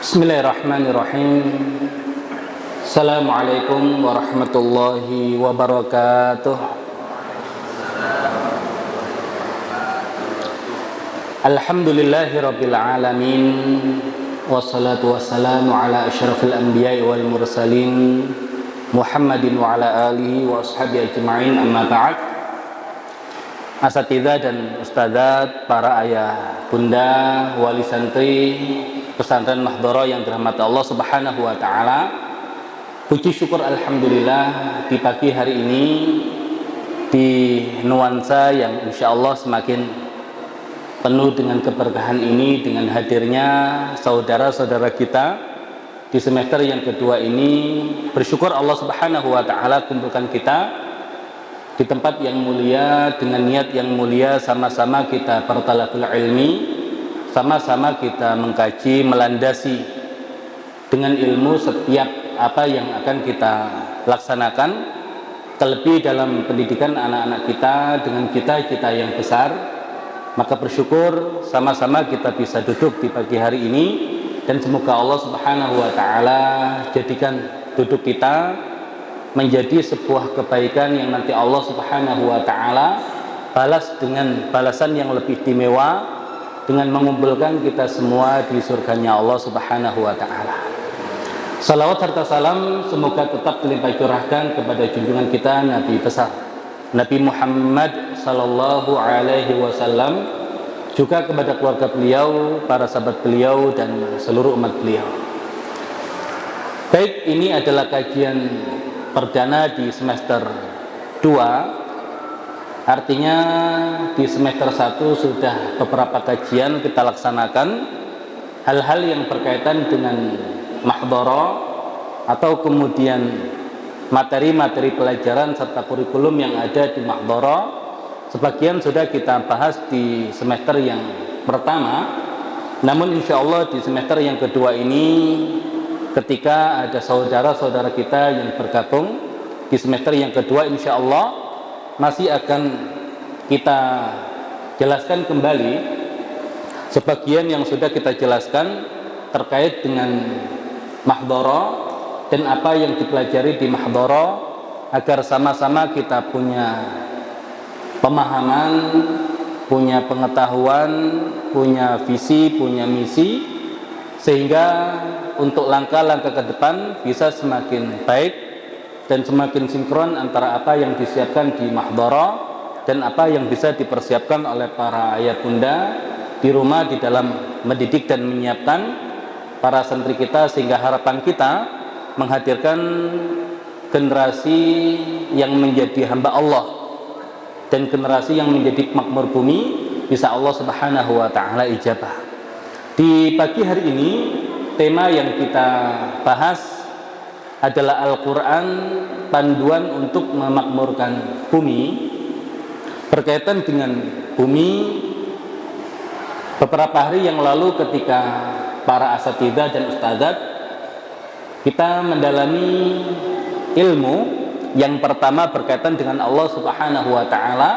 Bismillahirrahmanirrahim. Assalamualaikum warahmatullahi wabarakatuh. Alhamdulillahi rabbil alamin. Wassalatu wassalamu ala asyrafil anbiya'i wal mursalin Muhammadin wa ala alihi wa ashabihi ajma'in, amma ba'd. Asatidzah dan ustadzat, para ayah, bunda, wali santri pesantren Mahdhara yang dirahmati Allah Subhanahu wa taala. Puji syukur alhamdulillah di pagi hari ini di nuansa yang insyaallah semakin penuh dengan keberkahan ini, dengan hadirnya saudara-saudara kita di semester yang kedua ini. Bersyukur Allah Subhanahu wa taala kumpulkan kita di tempat yang mulia dengan niat yang mulia, sama-sama kita bertalabul ilmi, sama-sama kita mengkaji, melandasi dengan ilmu setiap apa yang akan kita laksanakan, terlebih dalam pendidikan anak-anak kita dengan kita yang besar. Maka bersyukur sama-sama kita bisa duduk di pagi hari ini, dan semoga Allah Subhanahu wa taala jadikan duduk kita menjadi sebuah kebaikan yang nanti Allah Subhanahu wa taala balas dengan balasan yang lebih istimewa, dengan mengumpulkan kita semua di surganya Allah Subhanahu wa taala. Salawat serta salam semoga tetap dilimpah curahkan kepada junjungan kita Nabi besar Nabi Muhammad sallallahu alaihi wasallam, juga kepada keluarga beliau, para sahabat beliau, dan seluruh umat beliau. Baik, ini adalah kajian perdana di semester 2. Artinya di semester 1 sudah beberapa kajian kita laksanakan hal-hal yang berkaitan dengan Mahdhara atau kemudian materi-materi pelajaran serta kurikulum yang ada di Mahdhara. Sebagian sudah kita bahas di semester yang pertama, namun insya Allah di semester yang kedua ini, ketika ada saudara-saudara kita yang bergabung di semester yang kedua, insya Allah masih akan kita jelaskan kembali sebagian yang sudah kita jelaskan terkait dengan Mahdhara dan apa yang dipelajari di Mahdhara, agar sama-sama kita punya pemahaman, punya pengetahuan, punya visi, punya misi, sehingga untuk langkah-langkah ke depan bisa semakin baik dan semakin sinkron antara apa yang disiapkan di Mahdhara dan apa yang bisa dipersiapkan oleh para ayah bunda di rumah di dalam mendidik dan menyiapkan para santri kita, sehingga harapan kita menghadirkan generasi yang menjadi hamba Allah dan generasi yang menjadi makmur bumi, bisa Allah Subhanahu wa taala ijabah. Di pagi hari ini tema yang kita bahas adalah Al-Quran, panduan untuk memakmurkan bumi. Berkaitan dengan bumi, beberapa hari yang lalu ketika para asatidzah dan ustadzat kita mendalami ilmu yang pertama berkaitan dengan Allah Subhanahu wa taala,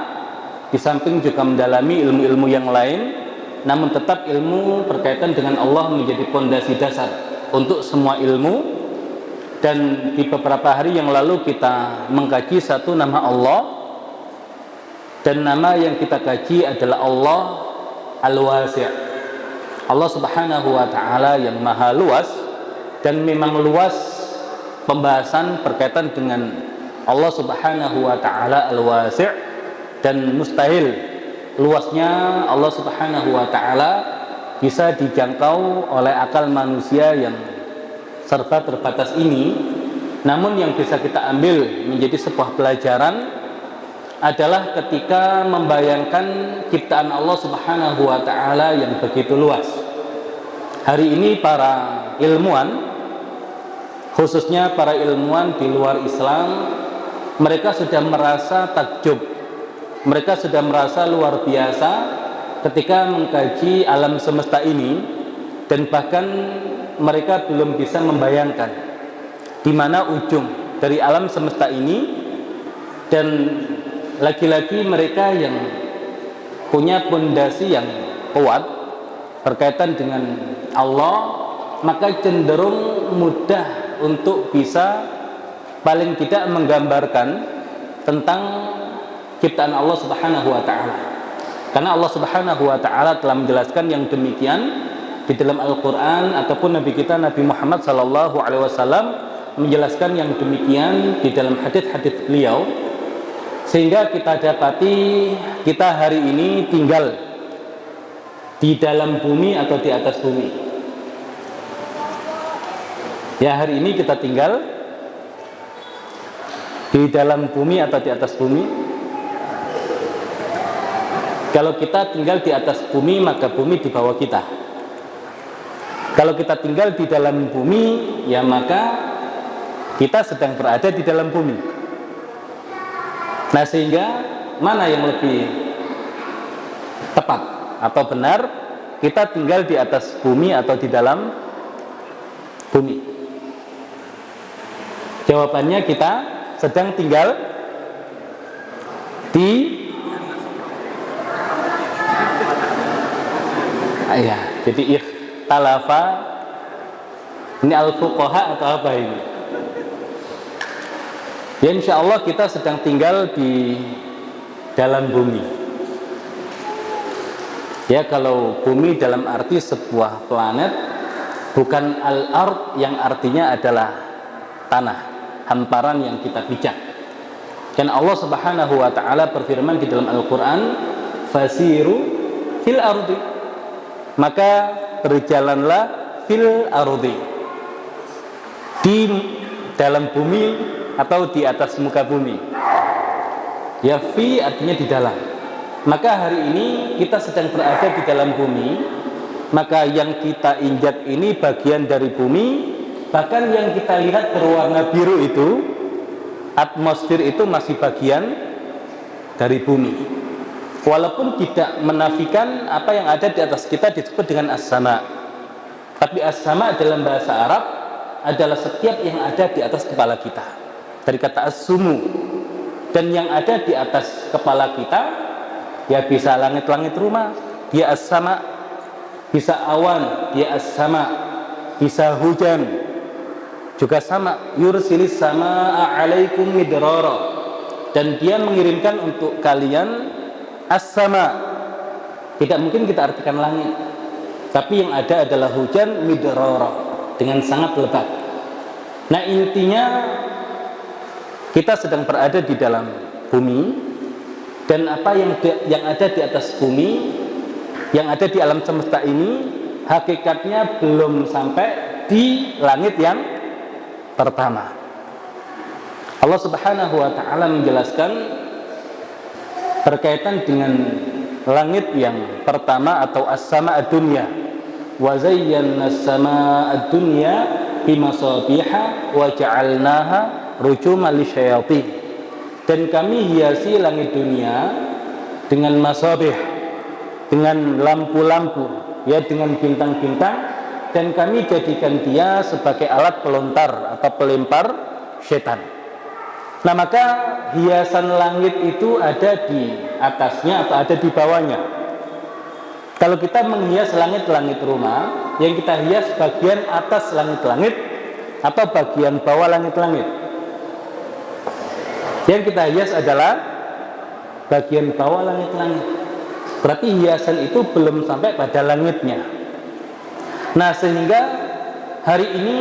di samping juga mendalami ilmu-ilmu yang lain, namun tetap ilmu berkaitan dengan Allah menjadi pondasi dasar untuk semua ilmu. Dan di beberapa hari yang lalu kita mengkaji satu nama Allah, dan nama yang kita kaji adalah Allah Al-Wasi'. Allah Subhanahu wa taala yang maha luas, dan memang luas pembahasan berkaitan dengan Allah Subhanahu wa taala Al-Wasi', dan mustahil luasnya Allah Subhanahu wa taala bisa dijangkau oleh akal manusia yang serba terbatas ini. Namun yang bisa kita ambil menjadi sebuah pelajaran adalah ketika membayangkan ciptaan Allah Subhanahu wa taala yang begitu luas. Hari ini para ilmuwan, khususnya para ilmuwan di luar Islam, mereka sudah merasa takjub, mereka sudah merasa luar biasa ketika mengkaji alam semesta ini, dan bahkan mereka belum bisa membayangkan di mana ujung dari alam semesta ini. Dan lagi-lagi mereka yang punya pondasi yang kuat berkaitan dengan Allah, maka cenderung mudah untuk bisa paling tidak menggambarkan tentang ciptaan Allah Subhanahu wa taala. Karena Allah Subhanahu wa taala telah menjelaskan yang demikian di dalam Al-Qur'an, ataupun Nabi kita Nabi Muhammad sallallahu alaihi wasallam menjelaskan yang demikian di dalam hadis-hadis beliau, sehingga kita dapati kita hari ini tinggal di dalam bumi atau di atas bumi. Ya, hari ini kita tinggal di dalam bumi atau di atas bumi. Kalau kita tinggal di atas bumi, maka bumi di bawah kita. Kalau kita tinggal di dalam bumi, ya maka kita sedang berada di dalam bumi. Nah, sehingga mana yang lebih tepat atau benar, kita tinggal di atas bumi atau di dalam bumi? Jawabannya kita sedang tinggal di jadi ikhtalafa ini al-fuqaha atau apa ini? Ya, insya Allah kita sedang tinggal di dalam bumi. Ya, kalau bumi dalam arti sebuah planet, bukan al-ard yang artinya adalah tanah, hamparan yang kita pijak. Dan Allah Subhanahu wa taala berfirman di dalam Al-Qur'an, fasiru fil ardi, maka berjalanlah fil ardi, di dalam bumi atau di atas muka bumi. Ya, fi artinya di dalam. Maka hari ini kita sedang berada di dalam bumi, maka yang kita injak ini bagian dari bumi. Bahkan yang kita lihat berwarna biru itu, atmosfer itu masih bagian dari bumi. Walaupun tidak menafikan apa yang ada di atas kita disebut dengan as-sama. Tapi as-sama dalam bahasa Arab adalah setiap yang ada di atas kepala kita. Dari kata as-sumu. Dan yang ada di atas kepala kita, ya bisa langit-langit rumah, dia as-sama. Bisa awan, dia as-sama. Bisa hujan, juga sama. Yursilis samaa alaikum midrara, dan dia mengirimkan untuk kalian as-sama. Tidak mungkin kita artikan langit, tapi yang ada adalah hujan midrara, dengan sangat lebat. Nah, intinya kita sedang berada di dalam bumi, dan apa yang ada di atas bumi, yang ada di alam semesta ini, hakikatnya belum sampai di langit yang pertama. Allah Subhanahu wa taala menjelaskan berkaitan dengan langit yang pertama atau as-sama ad-dunya. Wa zayyana as-sama ad-dunya bimasabiha wa ja'alnaha rujuman lisyayatin. Dan kami hiasi langit dunia dengan masabih, dengan lampu-lampu, ya, dengan bintang-bintang, dan kami jadikan dia sebagai alat pelontar atau pelempar setan. Nah, maka hiasan langit itu ada di atasnya atau ada di bawahnya. Kalau kita menghias langit-langit rumah, yang kita hias bagian atas langit-langit atau bagian bawah langit-langit. Yang kita hias adalah bagian bawah langit-langit. Berarti hiasan itu belum sampai pada langitnya. Nah, sehingga hari ini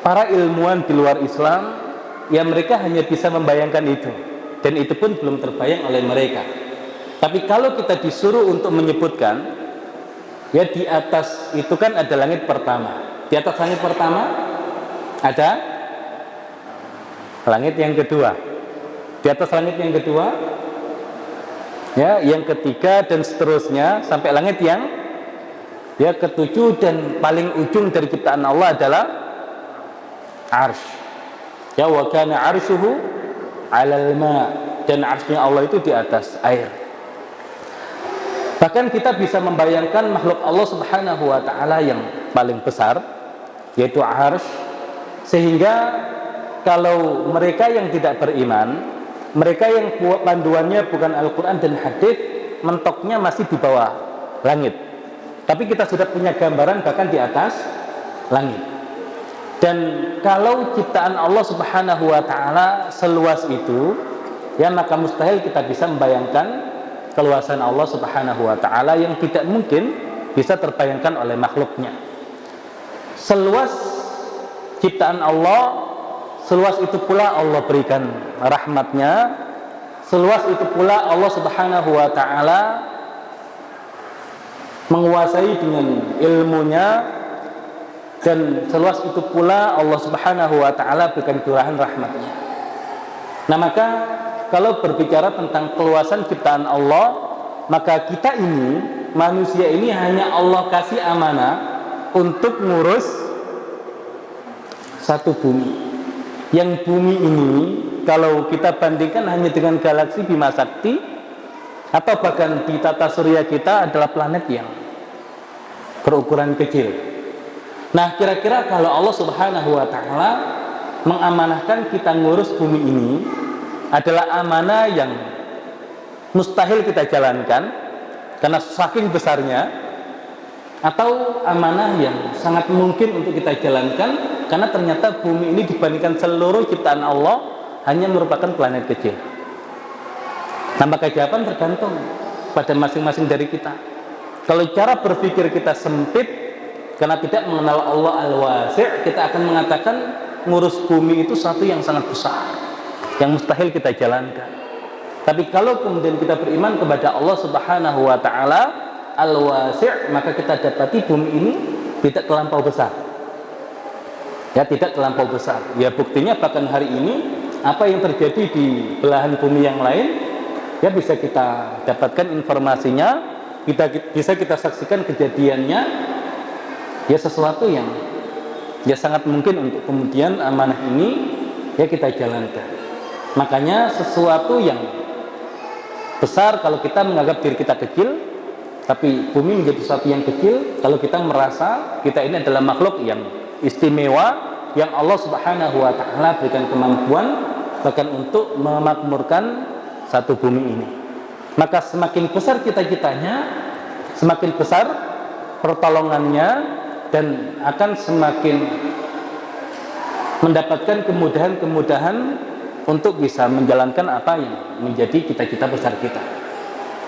para ilmuwan di luar Islam, ya mereka hanya bisa membayangkan itu, dan itu pun belum terbayang oleh mereka. Tapi kalau kita disuruh untuk menyebutkan, ya di atas itu kan ada langit pertama. Di atas langit pertama ada langit yang kedua. Di atas langit yang kedua, ya, yang ketiga, dan seterusnya sampai langit yang ya ketujuh, dan paling ujung dari ciptaan Allah adalah arsy. Ya, wa kana arshuhu 'alal ma, dan arsy-nya Allah itu di atas air. Bahkan kita bisa membayangkan makhluk Allah Subhanahu wa taala yang paling besar, yaitu arsy, sehingga kalau mereka yang tidak beriman, mereka yang panduannya bukan Al-Quran dan hadis, mentoknya masih di bawah langit. Tapi kita sudah punya gambaran bahkan di atas langit. Dan kalau ciptaan Allah Subhanahu wa taala seluas itu, ya maka mustahil kita bisa membayangkan keluasan Allah Subhanahu wa taala yang tidak mungkin bisa terbayangkan oleh makhluknya. Seluas ciptaan Allah, seluas itu pula Allah berikan rahmatnya, seluas itu pula Allah Subhanahu wa taala menguasai dengan ilmunya, dan seluas itu pula Allah Subhanahu wa taala berikan curahan rahmatnya. Nah, maka kalau berbicara tentang keluasan ciptaan Allah, maka kita ini, manusia ini hanya Allah kasih amanah untuk ngurus satu bumi. Yang bumi ini kalau kita bandingkan hanya dengan galaksi Bima Sakti atau bahkan di tata surya kita adalah planet yang berukuran kecil. Nah, kira-kira kalau Allah Subhanahu wa taala mengamanahkan kita ngurus bumi ini, adalah amanah yang mustahil kita jalankan karena saking besarnya, atau amanah yang sangat mungkin untuk kita jalankan karena ternyata bumi ini dibandingkan seluruh ciptaan Allah hanya merupakan planet kecil. Nah, maka jawaban tergantung pada masing-masing dari kita. Kalau cara berpikir kita sempit karena tidak mengenal Allah Al-Wasi', kita akan mengatakan ngurus bumi itu satu yang sangat besar, yang mustahil kita jalankan. Tapi kalau kemudian kita beriman kepada Allah Subhanahu wa taala Al-Wasi', maka kita dapati bumi ini tidak terlampau besar. Ya, tidak terlampau besar. Ya, buktinya bahkan hari ini apa yang terjadi di belahan bumi yang lain, ya bisa kita dapatkan informasinya, bisa kita saksikan kejadiannya, ya sesuatu yang ya sangat mungkin untuk kemudian amanah ini ya kita jalankan. Makanya sesuatu yang besar kalau kita menganggap diri kita kecil, tapi bumi menjadi sesuatu yang kecil kalau kita merasa kita ini adalah makhluk yang istimewa, yang Allah Subhanahu wa taala berikan kemampuan bahkan untuk memakmurkan satu bumi ini. Maka semakin besar cita-citanya, semakin besar pertolongannya, dan akan semakin mendapatkan kemudahan-kemudahan untuk bisa menjalankan apa yang menjadi cita-cita besar kita.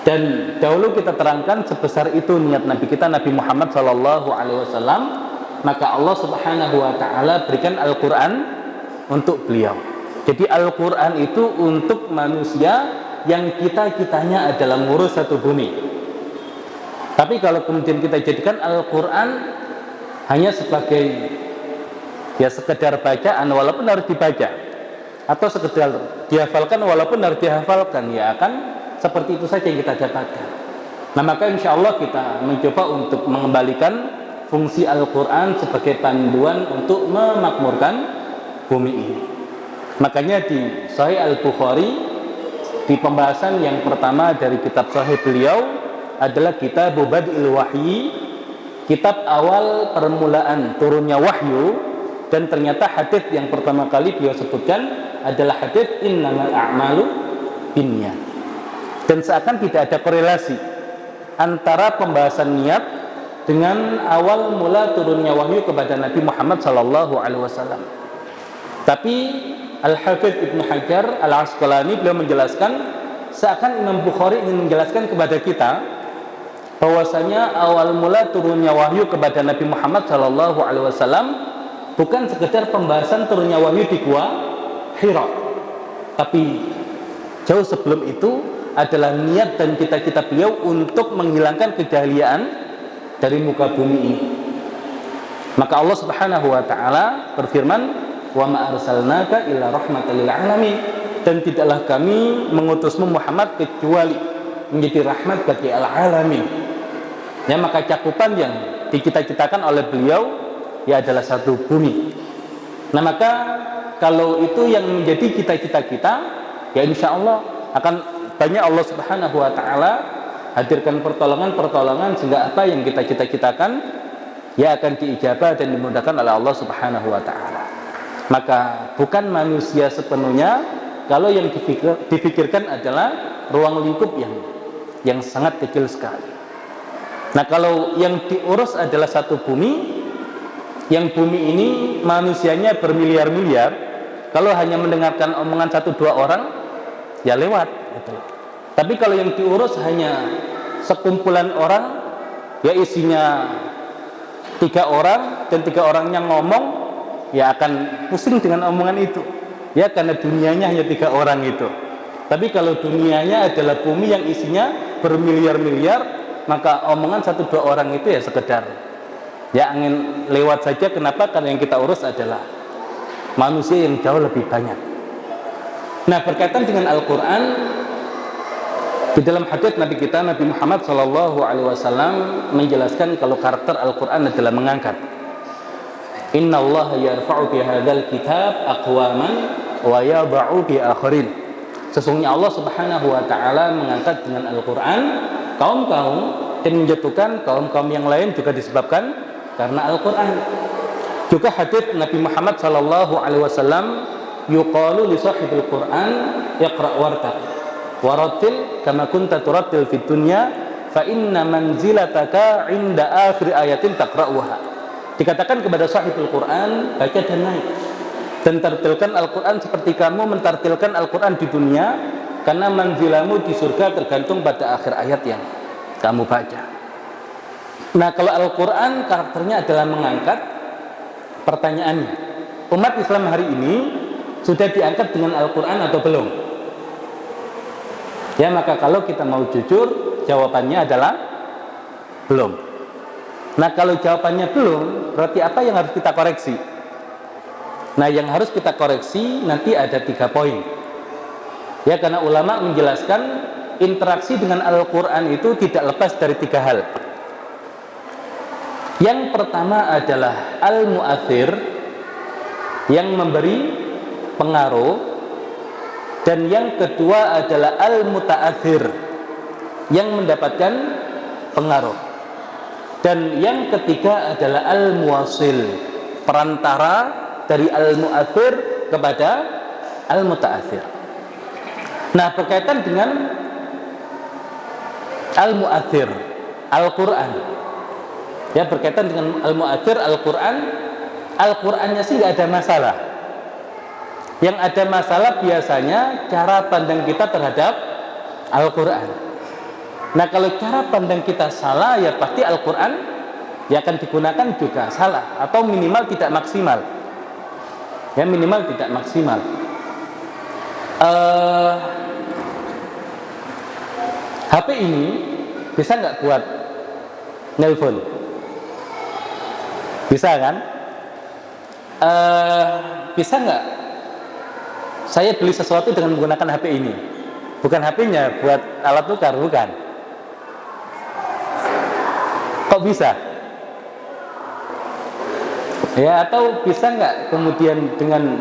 Dan dahulu kita terangkan sebesar itu niat Nabi kita, Nabi Muhammad SAW, maka Allah Subhanahu wa taala berikan Al-Quran untuk beliau. Jadi Al-Quran itu untuk manusia yang cita-citanya adalah ngurus satu bumi. Tapi kalau kemudian kita jadikan Al-Quran hanya sebagai ya sekedar bacaan walaupun harus dibaca, atau sekedar dihafalkan walaupun harus dihafalkan, ya akan seperti itu saja yang kita dapatkan. Nah, maka insya Allah kita mencoba untuk mengembalikan fungsi Al-Quran sebagai panduan untuk memakmurkan bumi ini. Makanya di Sahih Al-Bukhari, di pembahasan yang pertama dari kitab Sahih beliau adalah kitab Bad'il Wahyi, kitab awal permulaan turunnya wahyu, dan ternyata hadis yang pertama kali beliau sebutkan adalah hadis innamal a'malu binniyat. Dan seakan tidak ada korelasi antara pembahasan niat dengan awal mula turunnya wahyu kepada Nabi Muhammad SAW. Tapi Al-Hafidz Ibnu Hajar Al-Asqalani beliau menjelaskan, seakan Imam Bukhari ingin menjelaskan kepada kita bahwasanya awal mula turunnya wahyu kepada Nabi Muhammad SAW bukan sekedar pembahasan turunnya wahyu di Gua Hira, tapi jauh sebelum itu adalah niat dan cita-cita beliau untuk menghilangkan kejahiliaan dari muka bumi ini. Maka Allah Subhanahu wa taala berfirman, "Wa ma arsalnaka illa rahmatan lil alamin." Dan tidaklah kami mengutusmu Muhammad kecuali menjadi rahmat bagi al-alamin. Ya, maka cakupan yang dicita-citakan oleh beliau ya adalah satu bumi. Nah, maka kalau itu yang menjadi cita-cita kita, ya insya Allah akan banyak Allah Subhanahu wa taala hadirkan pertolongan-pertolongan sehingga apa yang kita cita-citakan ya akan diijabah dan dimudahkan oleh Allah Subhanahu wa taala. Maka bukan manusia sepenuhnya kalau yang dipikirkan adalah ruang lingkup yang sangat kecil sekali. Nah, kalau yang diurus adalah satu bumi, Yang bumi ini manusianya bermiliar-miliar, kalau hanya mendengarkan omongan 1-2 orang ya lewat gitu. Tapi kalau yang diurus hanya sekumpulan orang, ya isinya 3 orang dan 3 orangnya ngomong, ya akan pusing dengan omongan itu, ya karena dunianya hanya 3 orang itu. Tapi kalau dunianya adalah bumi yang isinya bermiliar-miliar, maka omongan 1-2 orang itu ya sekedar ya angin lewat saja. Kenapa? Karena yang kita urus adalah manusia yang jauh lebih banyak. Nah, berkaitan dengan Al-Quran, di dalam hadits Nabi kita Nabi Muhammad SAW menjelaskan kalau karakter Al-Quran adalah mengangkat. Inna Allah yarfa'u bihadzal kitab aqwaman wa yadha'u bi akharin. Sesungguhnya Allah Subhanahu wa taala mengangkat dengan Al-Quran kaum-kaum dan menjatuhkan kaum-kaum yang lain juga disebabkan karena Al-Quran. Juga hadits Nabi Muhammad SAW, yuqalu li sahibil Quran iqra' wartaq warattil kama kunta turattil fid dunya fa inna manzilataka 'inda akhir ayatin taqra'uha. Dikatakan kepada sahibul Quran, baca dan naik dan tartilkan Al-Quran seperti kamu mentartilkan Al-Quran di dunia, karena manzilamu di surga tergantung pada akhir ayat yang kamu baca. Nah, kalau Al-Quran karakternya adalah mengangkat, pertanyaannya, umat Islam hari ini sudah diangkat dengan Al-Quran atau belum? Ya, maka kalau kita mau jujur, jawabannya adalah belum. Nah, kalau jawabannya belum, berarti apa yang harus kita koreksi? Nah, yang harus kita koreksi nanti ada 3 poin. Ya, karena ulama menjelaskan interaksi dengan Al-Quran itu tidak lepas dari 3 hal. Yang pertama adalah al-mu'athir, yang memberi pengaruh. Dan yang kedua adalah al-muta'athir, yang mendapatkan pengaruh. Dan yang ketiga adalah al-muwasil, perantara dari al-mu'athir kepada al-muta'athir. Nah, berkaitan dengan al-mu'athir, Al-Quran, ya, berkaitan dengan al-mu'athir, Al-Quran, Al-Qurannya sih nggak ada masalah. Yang ada masalah biasanya cara pandang kita terhadap Al-Quran. Nah, kalau cara pandang kita salah, ya pasti Al-Quran ya akan digunakan juga salah, atau minimal tidak maksimal. Ya, minimal tidak maksimal. HP ini bisa nggak buat nelpon? Bisa kan? Bisa nggak saya beli sesuatu dengan menggunakan HP ini? Bukan HP-nya buat alat tukar, bukan. Kok bisa? Ya, atau bisa nggak kemudian dengan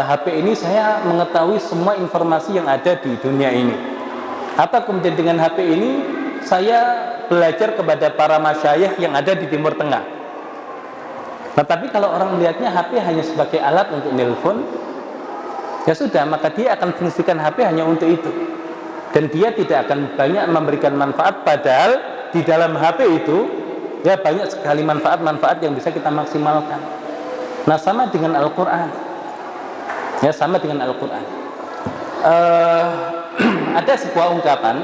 HP ini saya mengetahui semua informasi yang ada di dunia ini? Atau kemudian dengan HP ini saya belajar kepada para masyayikh yang ada di Timur Tengah? Nah, tapi kalau orang melihatnya HP hanya sebagai alat untuk nelpon, ya sudah, maka dia akan fungsikan HP hanya untuk itu, dan dia tidak akan banyak memberikan manfaat. Padahal di dalam HP itu ya banyak sekali manfaat-manfaat yang bisa kita maksimalkan. Nah, sama dengan Al-Quran, ya, sama dengan Al-Quran. Ada sebuah ungkapan,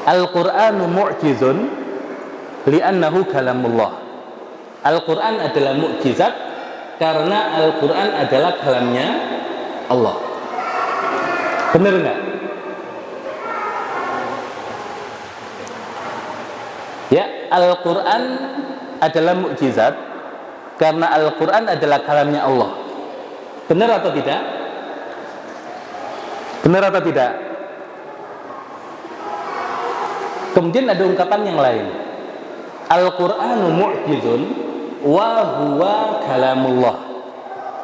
Al-Quranu mu'jizun li'annahu kalamullah. Al-Quran adalah mukjizat karena Al-Quran adalah kalamnya Allah. Benar nggak? Ya, Al-Quran adalah mukjizat karena Al-Quran adalah kalamnya Allah. Benar atau tidak? Benar atau tidak? Kemudian ada ungkapan yang lain, Al-Quranu mu'jizun wa huwa kalamullah.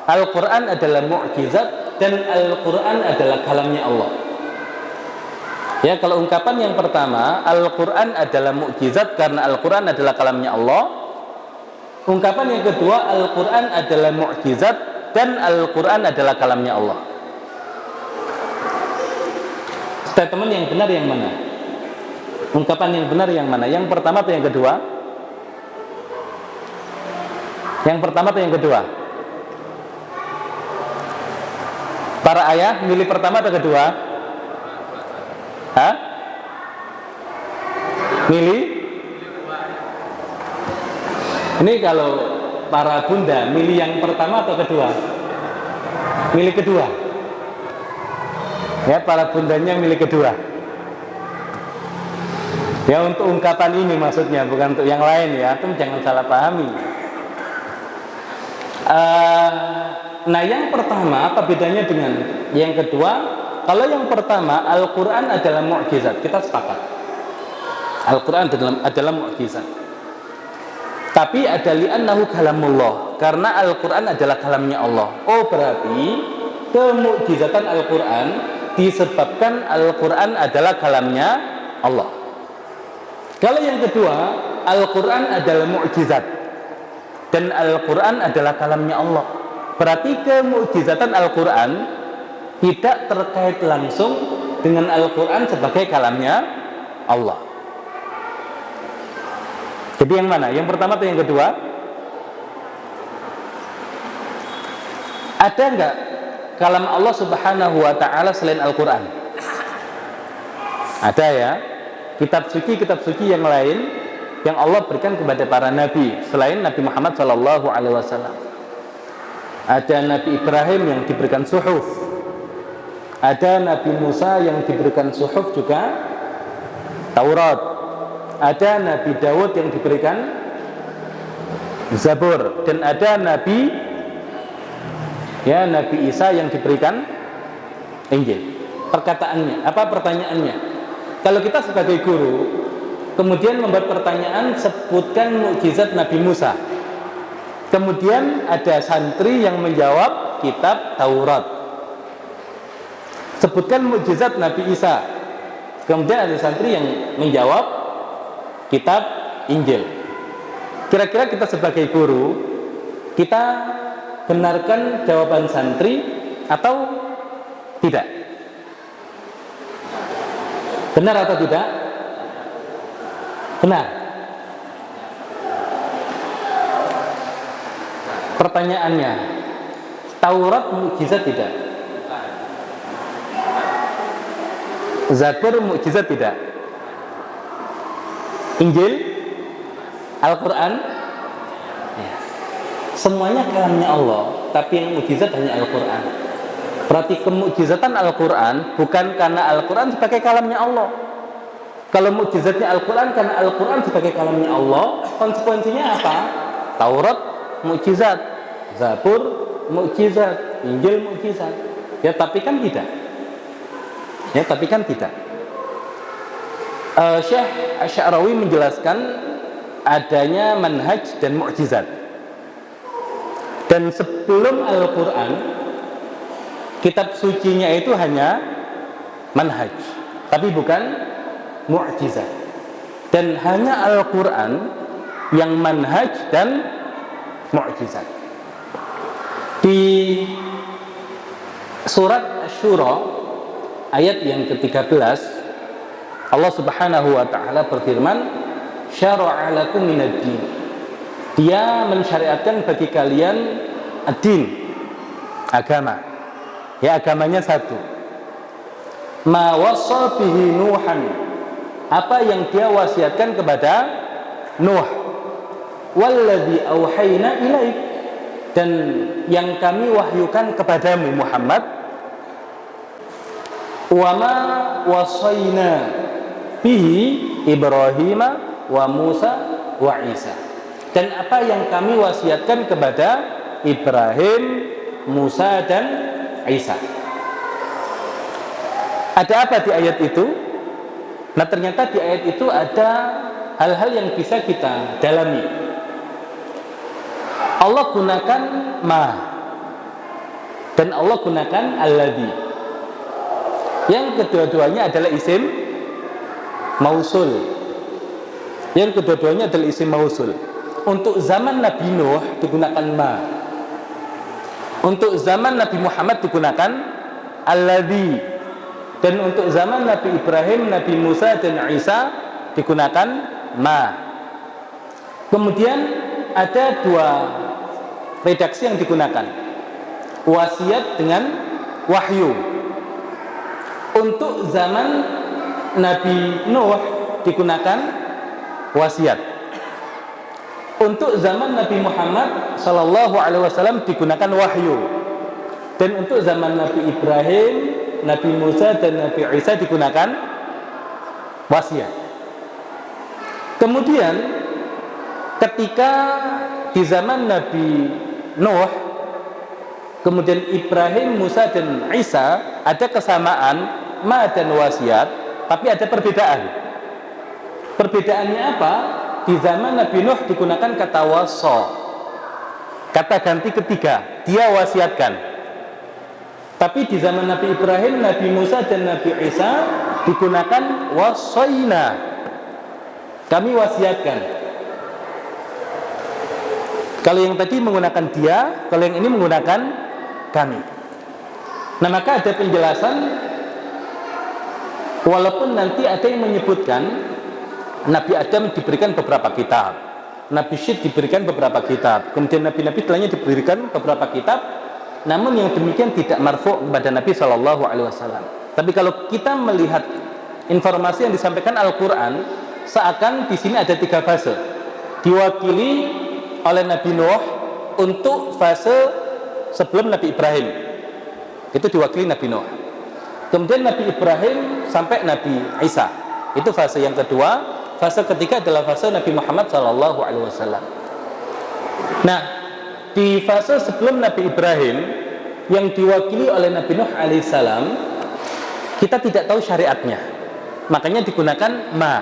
Al-Quran adalah mukjizat dan Al-Quran adalah kalamnya Allah. Ya, kalau ungkapan yang pertama, Al-Quran adalah mukjizat karena Al-Quran adalah kalamnya Allah. Ungkapan yang kedua, Al-Quran adalah mukjizat dan Al-Quran adalah kalamnya Allah. Statement yang benar yang mana? Ungkapan yang benar yang mana? Yang pertama atau yang kedua? Yang pertama atau yang kedua? Para ayah milih pertama atau kedua? Hah? Milih? Ini kalau para bunda milih yang pertama atau kedua? Milih kedua. Ya, para bundanya milih kedua. Ya, untuk ungkapan ini maksudnya, bukan untuk yang lain ya. Antum jangan salah pahami. Nah, yang pertama apa bedanya dengan yang kedua? Kalau yang pertama, Al-Quran adalah mukjizat, kita sepakat. Al-Quran adalah mukjizat. Tapi ada li'annahu kalamullah, karena Al-Quran adalah kalamnya Allah. Oh, berarti kemukjizatan Al-Quran disebabkan Al-Quran adalah kalamnya Allah. Kalau yang kedua, Al-Quran adalah mukjizat dan Al-Quran adalah kalamnya Allah. Berarti kemukjizatan Al-Quran tidak terkait langsung dengan Al-Quran sebagai kalamnya Allah. Jadi yang mana? Yang pertama atau yang kedua? Ada enggak kalam Allah subhanahu wa ta'ala selain Al-Quran? Ada ya. Kitab suci yang lain yang Allah berikan kepada para nabi selain Nabi Muhammad SAW. Ada Nabi Ibrahim yang diberikan suhuf, ada Nabi Musa yang diberikan suhuf juga Taurat, ada Nabi Daud yang diberikan Zabur, dan ada Nabi Isa yang diberikan Injil. Perkataannya apa? Pertanyaannya, kalau kita sebagai guru kemudian membuat pertanyaan, sebutkan mukjizat Nabi Musa, kemudian ada santri yang menjawab kitab Taurat, sebutkan mukjizat Nabi Isa, kemudian ada santri yang menjawab kitab Injil. Kira-kira kita sebagai guru, kita benarkan jawaban santri atau tidak? Benar atau tidak? Benar. Pertanyaannya, Taurat mukjizat tidak? Zabur mukjizat tidak? Injil? Al-Quran? Ya. Semuanya kalamnya Allah, tapi yang mukjizat hanya Al-Quran. Berarti kemukjizatan Al-Quran bukan karena Al-Quran sebagai kalamnya Allah. Kalau mukjizatnya Al-Quran karena Al-Quran sebagai kalamnya Allah, konsekuensinya apa? Taurat mukjizat, Zabur mukjizat, Injil mukjizat. Ya, tapi kan tidak. Syekh Asy'arawi menjelaskan adanya manhaj dan mukjizat. Dan sebelum Al-Quran, kitab sucinya itu hanya manhaj, tapi bukan mukjizat. Dan hanya Al-Quran yang manhaj dan mukjizat. Di surat Asy-Syura ayat yang ke-13, Allah Subhanahu wa taala berfirman, "Syara'a lakum minad din." Dia mensyariatkan bagi kalian ad-din, agama. Ya, agamanya satu. Ma wassa bihi Nuhan, apa yang dia wasiatkan kepada Nuh. Walladzi auhayna ilaik, dan yang kami wahyukan kepadamu Muhammad. Wa ma wasaina bihi Ibrahim wa Musa wa Isa, dan apa yang kami wasiatkan kepada Ibrahim, Musa dan Isa. Ada apa di ayat itu? Nah, ternyata di ayat itu ada hal-hal yang bisa kita dalami. Allah gunakan ma dan Allah gunakan alladzi. Yang kedua-duanya adalah isim mausul. Untuk zaman Nabi Nuh digunakan ma. Untuk zaman Nabi Muhammad digunakan alladzi. Dan untuk zaman Nabi Ibrahim, Nabi Musa dan Isa digunakan ma. Kemudian ada dua redaksi yang digunakan. Wasiat dengan wahyu. Untuk zaman Nabi Nuh digunakan wasiat. Untuk zaman Nabi Muhammad sallallahu alaihi wasallam digunakan wahyu. Dan untuk zaman Nabi Ibrahim, Nabi Musa dan Nabi Isa digunakan wasiat. Kemudian ketika di zaman Nabi Nuh, kemudian Ibrahim, Musa dan Isa ada kesamaan ma dan wasiat, tapi ada perbedaan. Perbedaannya apa? Di zaman Nabi Nuh digunakan kata wasa, kata ganti ketiga, dia wasiatkan. Tapi di zaman Nabi Ibrahim, Nabi Musa dan Nabi Isa digunakan wasaina, kami wasiatkan. Kalau yang tadi menggunakan dia, kalau yang ini menggunakan kami. Nah, maka ada penjelasan, walaupun nanti ada yang menyebutkan Nabi Adam diberikan beberapa kitab, Nabi Syed diberikan beberapa kitab, kemudian Nabi-Nabi lainnya diberikan beberapa kitab, namun yang demikian tidak marfu' kepada Nabi SAW. Tapi kalau kita melihat informasi yang disampaikan Al-Quran, seakan di sini ada 3 fase, diwakili oleh Nabi Nuh untuk fase sebelum Nabi Ibrahim, itu diwakili Nabi Nuh. Kemudian Nabi Ibrahim sampai Nabi Isa, itu fase yang kedua. Fase ketiga adalah fase Nabi Muhammad SAW. Nah, di fase sebelum Nabi Ibrahim yang diwakili oleh Nabi Nuh alaihissalam, kita tidak tahu syariatnya, makanya digunakan ma,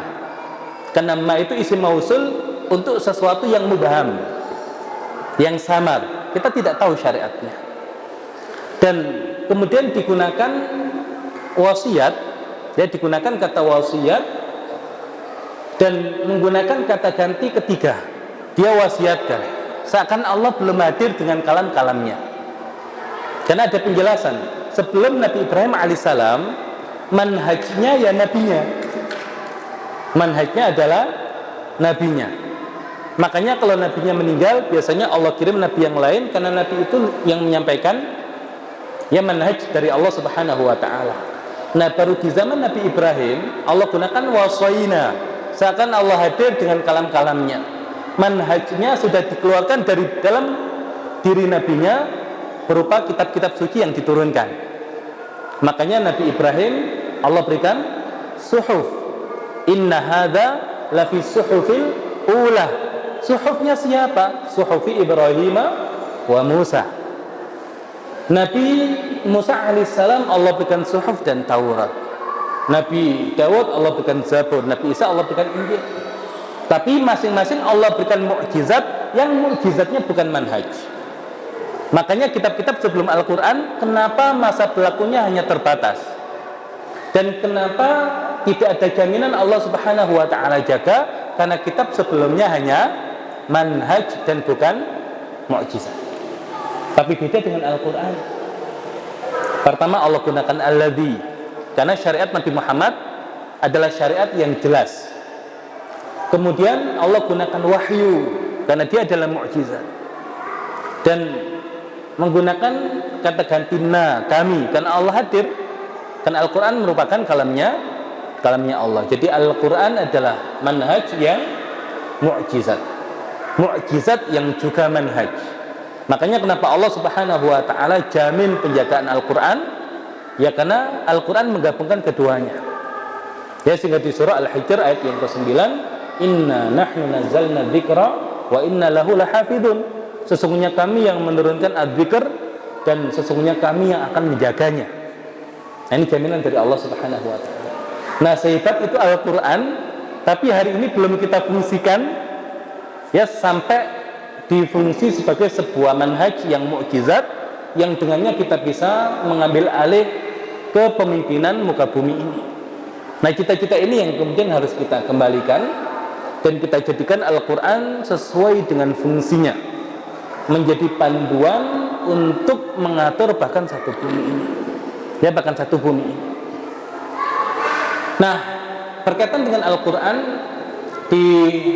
karena ma itu isim mausul untuk sesuatu yang mubham, yang samar, kita tidak tahu syariatnya. Dan kemudian digunakan wasiat, ya, digunakan kata wasiat dan menggunakan kata ganti ketiga, dia wasiatkan, seakan Allah belum hadir dengan kalam-kalamnya. Karena ada penjelasan, sebelum Nabi Ibrahim alaihissalam, manhajnya ya nabinya, manhajnya adalah nabinya. Makanya kalau nabinya meninggal, biasanya Allah kirim nabi yang lain, karena nabi itu yang menyampaikan ya manhaj dari Allah subhanahu wa ta'ala. Nah, baru di zaman Nabi Ibrahim Allah gunakan wasaina, seakan Allah hadir dengan kalam-kalamnya. Manhajnya sudah dikeluarkan dari dalam diri nabinya berupa kitab-kitab suci yang diturunkan. Makanya Nabi Ibrahim Allah berikan suhuf, inna hadza lafi suhufil ula. Suhufnya siapa? Suhufi Ibrahim wa Musa. Nabi Musa alaihissalam Allah berikan suhuf dan Taurat. Nabi Dawud Allah berikan Zabur, Nabi Isa Allah berikan Injil. Tapi masing-masing Allah berikan mukjizat, yang mukjizatnya bukan manhaj. Makanya kitab-kitab sebelum Al-Quran, kenapa masa berlakunya hanya terbatas? Dan kenapa tidak ada jaminan Allah subhanahu wa ta'ala jaga? Karena kitab sebelumnya hanya manhaj dan bukan mukjizat. Tapi beda dengan Al-Quran. Pertama Allah gunakan alladzi, karena syariat Nabi Muhammad adalah syariat yang jelas. Kemudian Allah gunakan wahyu, karena dia adalah mukjizat. Dan menggunakan kata ganti na, kami, karena Allah hadir. Karena Al-Quran merupakan kalamnya Allah. Jadi Al-Quran adalah manhaj yang mukjizat, mukjizat yang juga manhaj. Makanya kenapa Allah subhanahu wa ta'ala jamin penjagaan Al-Quran, ya karena Al-Quran menggabungkan keduanya. Ya, sehingga di surah Al-Hijr ayat yang ke-9, inna nahnu nazzalna dzikra wa inna lahu lahafidun. Sesungguhnya kami yang menurunkan adzikr dan sesungguhnya kami yang akan menjaganya. Nah, ini jaminan dari Allah subhanahu wa ta'ala. Nah, sehebat itu Al-Quran, tapi hari ini belum kita fungsikan, ya, sampai difungsi sebagai sebuah manhaj yang mukjizat, yang dengannya kita bisa mengambil alih kepemimpinan muka bumi ini. Nah, cita-cita ini yang kemudian harus kita kembalikan dan kita jadikan Al-Quran sesuai dengan fungsinya, menjadi panduan untuk mengatur bahkan satu bumi ini, ya, bahkan satu bumi ini. Nah, berkaitan dengan Al-Quran, di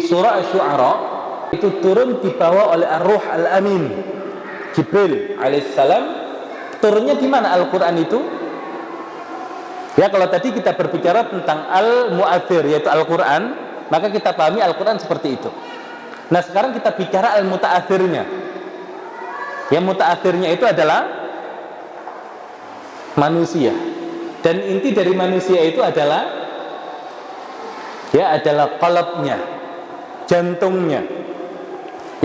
surah Asy-Syu'ara itu turun dibawa oleh Ar-Ruh Al-Amin, Jibril alaihissalam. Turunnya di mana Al-Quran itu? Ya, kalau tadi kita berbicara tentang Al-Mu'athir, yaitu Al-Quran, maka kita pahami Al-Quran seperti itu. Nah, sekarang kita bicara Al-Muta'athirnya. Yang muta'athirnya itu adalah manusia. Dan inti dari manusia itu adalah adalah qalbnya, jantungnya.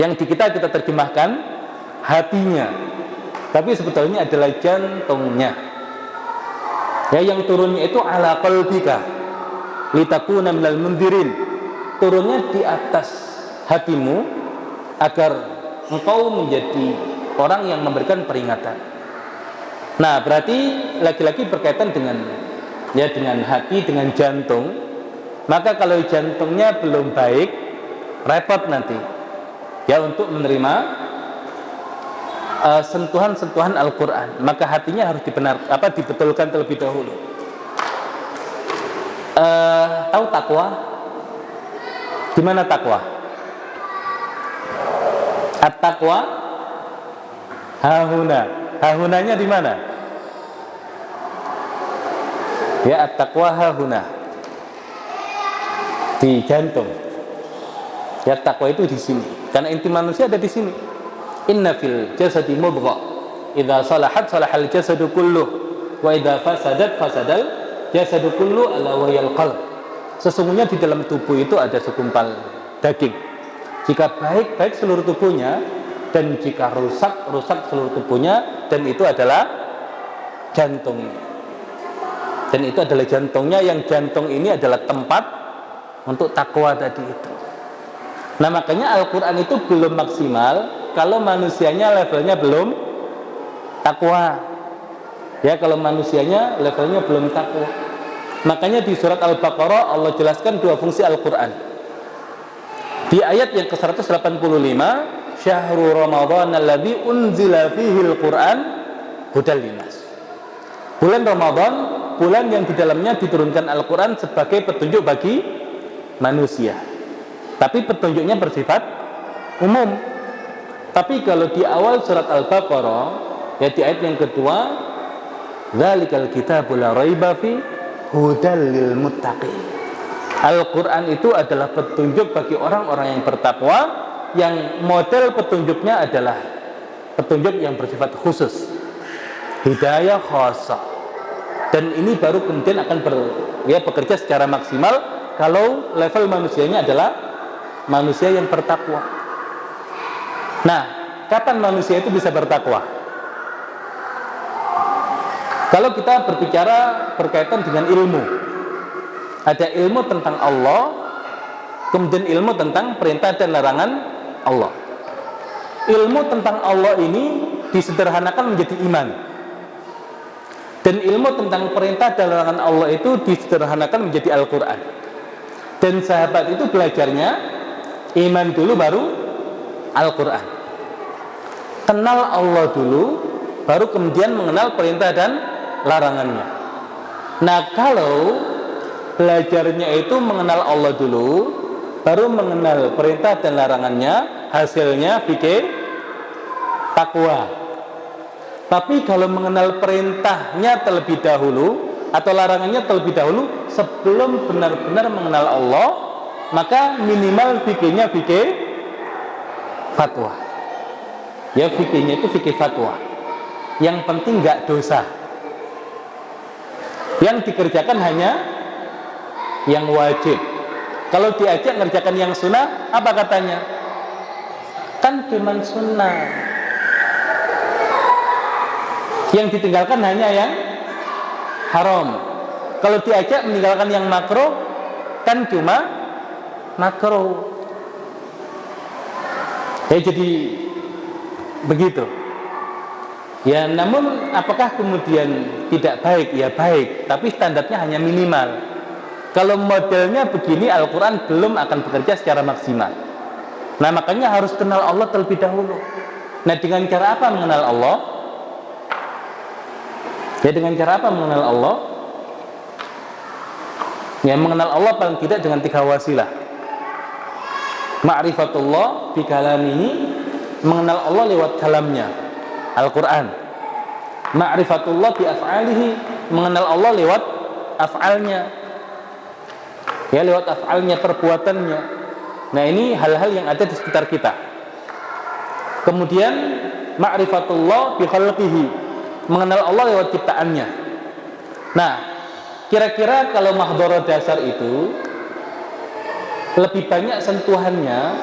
Yang di kita terjemahkan hatinya, tapi sebetulnya adalah jantungnya. Ya, yang turunnya itu ala qalbika litakuna minal mundzirin. Turunnya di atas hatimu agar engkau menjadi orang yang memberikan peringatan. Nah, berarti lagi-lagi berkaitan dengan hati, dengan jantung. Maka kalau jantungnya belum baik, repot nanti ya untuk menerima sentuhan-sentuhan Al-Quran. Maka hatinya harus dibetulkan terlebih dahulu. Tahu takwa? Di mana takwa? At-taqwa hahuna. Hahunanya di mana? Ya, at-taqwa hahuna, di jantung. Ya, takwa itu di sini. Karena inti manusia ada di sini. Inna fil jasadi mudghah, idza salahat salahal jasadu kulluh, wa idza fasadat fasadal jasadu kulluh, ala wayal qalb. Sesungguhnya di dalam tubuh itu ada segumpal daging. Jika baik, baik seluruh tubuhnya, dan jika rusak, rusak seluruh tubuhnya, dan itu adalah jantungnya. Dan itu adalah jantungnya, yang jantung ini adalah tempat untuk takwa tadi itu. Nah, makanya Al-Quran itu belum maksimal kalau manusianya levelnya belum takwa. Ya, kalau manusianya levelnya belum takwa. Makanya di surat Al-Baqarah Allah jelaskan dua fungsi Al-Quran. Di ayat yang ke-185, Syahrul Ramadan alladzi unzila fihi al-Quran hudal linnas. Bulan Ramadan, bulan yang di dalamnya diturunkan Al-Quran sebagai petunjuk bagi manusia. Tapi petunjuknya bersifat umum. Tapi kalau di awal surat Al-Baqarah, ya di ayat yang kedua, Dzalikal kitabul la raiba fi hudal lil muttaqin. Al-Quran itu adalah petunjuk bagi orang-orang yang bertakwa, yang model petunjuknya adalah petunjuk yang bersifat khusus, hidayah khassa. Dan ini baru kemudian akan bekerja secara maksimal kalau level manusianya adalah manusia yang bertakwa. Nah, kapan manusia itu bisa bertakwa? Kalau kita berbicara berkaitan dengan ilmu, ada ilmu tentang Allah, kemudian ilmu tentang perintah dan larangan Allah. Ilmu tentang Allah ini disederhanakan menjadi iman, dan ilmu tentang perintah dan larangan Allah itu disederhanakan menjadi Al-Quran. Dan sahabat itu belajarnya iman dulu baru Al-Quran. Kenal Allah dulu, baru kemudian mengenal perintah dan larangannya. Nah, kalau belajarnya itu mengenal Allah dulu, baru mengenal perintah dan larangannya, hasilnya fikih takwa. Tapi kalau mengenal perintahnya terlebih dahulu atau larangannya terlebih dahulu sebelum benar-benar mengenal Allah, maka minimal fikihnya fikih fatwa. Ya, fikihnya itu fikih fatwa. Yang penting nggak dosa. Yang dikerjakan hanya yang wajib. Kalau diajak ngerjakan yang sunnah, apa katanya? Kan cuman sunnah. Yang ditinggalkan hanya yang haram. Kalau diajak meninggalkan yang makruh, kan cuma makruh. Ya, jadi begitu. Ya, namun apakah kemudian tidak baik? Ya baik, tapi standarnya hanya minimal. Kalau modelnya begini, Al-Quran belum akan bekerja secara maksimal. Nah, makanya harus kenal Allah terlebih dahulu. Nah, dengan cara apa mengenal Allah? Ya, dengan cara apa mengenal Allah? Ya, mengenal Allah paling tidak dengan 3 wasilah. Ma'rifatullah bi kalamihi, mengenal Allah lewat kalamnya. Al-Quran. Ma'rifatullah bi af'alihi, mengenal Allah lewat af'alnya, ya, lewat af'alnya, perbuatannya. Nah, ini hal-hal yang ada di sekitar kita. Kemudian ma'rifatullah bi khalqihi, mengenal Allah lewat ciptaannya. Nah, kira-kira kalau mahdhara dasar itu lebih banyak sentuhannya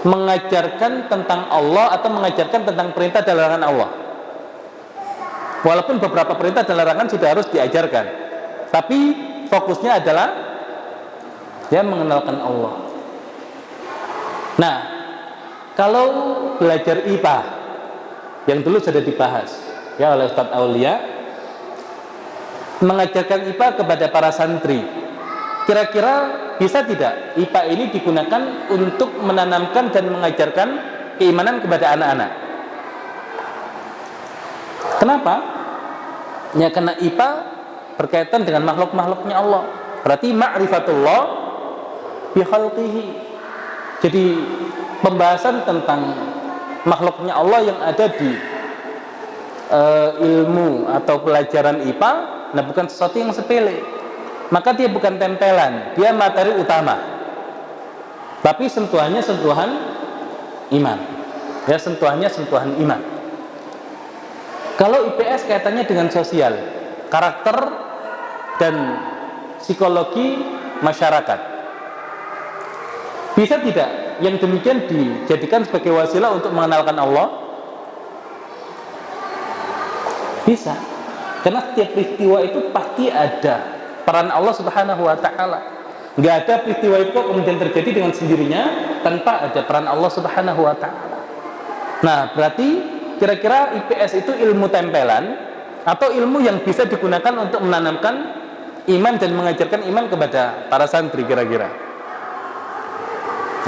mengajarkan tentang Allah atau mengajarkan tentang perintah dan larangan Allah. Walaupun beberapa perintah dan larangan sudah harus diajarkan, tapi fokusnya adalah ya mengenalkan Allah. Nah, kalau belajar IPA yang dulu sudah dibahas ya oleh Ustadz Aulia, mengajarkan IPA kepada para santri, kira-kira bisa tidak IPA ini digunakan untuk menanamkan dan mengajarkan keimanan kepada anak-anak? Kenapa? Ya karena IPA berkaitan dengan makhluk-makhluknya Allah. Berarti ma'rifatullah bi khalqihi. Jadi pembahasan tentang makhluknya Allah yang ada di ilmu atau pelajaran IPA, nah bukan sesuatu yang sepele. Maka dia bukan tempelan, dia materi utama. Tapi sentuhannya sentuhan iman. Ya, sentuhannya sentuhan iman. Kalau IPS kaitannya dengan sosial, karakter dan psikologi masyarakat. Bisa tidak yang demikian dijadikan sebagai wasilah untuk mengenalkan Allah? Bisa. Karena setiap peristiwa itu pasti ada peran Allah Subhanahu wa ta'ala. Nggak ada peristiwa itu kemudian terjadi dengan sendirinya tanpa ada peran Allah Subhanahu wa ta'ala. Nah, berarti kira-kira IPS itu ilmu tempelan atau ilmu yang bisa digunakan untuk menanamkan iman dan mengajarkan iman kepada para santri kira-kira.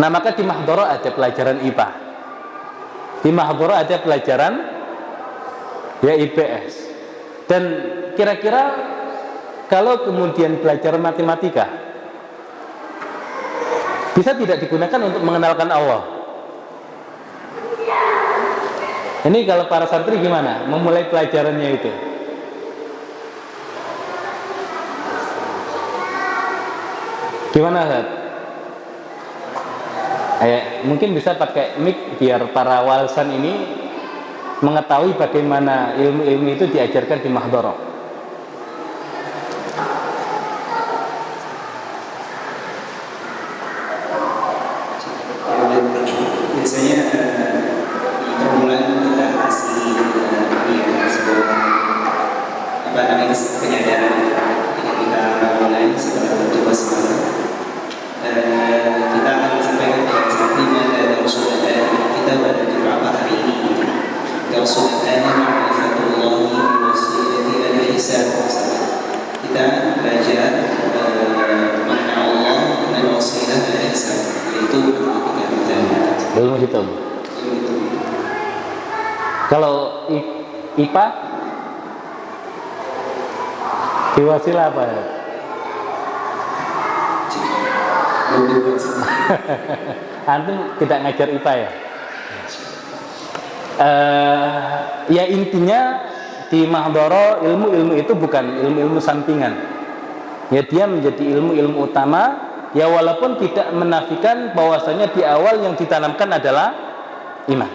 Nah, maka di Mahdhara ada pelajaran IPA. Di Mahdhara ada pelajaran ya IPS. Dan kira-kira kalau kemudian belajar matematika, bisa tidak digunakan untuk mengenalkan Allah? Ini kalau para santri gimana memulai pelajarannya itu? Gimana, Ustaz? Mungkin bisa pakai mic biar para walsan ini mengetahui bagaimana ilmu-ilmu itu diajarkan di Mahdhara. Biasanya di permulaan kita kasih sebuah penyadaran ketika kita mulai setelah mencoba semangat. Kita akan sampaikan kepada santri dan sudah kita pada beberapa hari ini. Kalau sudah ada ma'rifatullahi wasilati al-hisab, kita belajar mengenal Allah dengan wasilah al-hisab, yaitu matematika misalnya. Ilmu hitam. Kalau IPA diwasilah apa ya? Antum tidak ngajar IPA ya? Ya intinya di Mahdhara ilmu-ilmu itu bukan ilmu-ilmu sampingan. Ya dia menjadi ilmu-ilmu utama. Ya walaupun tidak menafikan bahwasanya di awal yang ditanamkan adalah iman.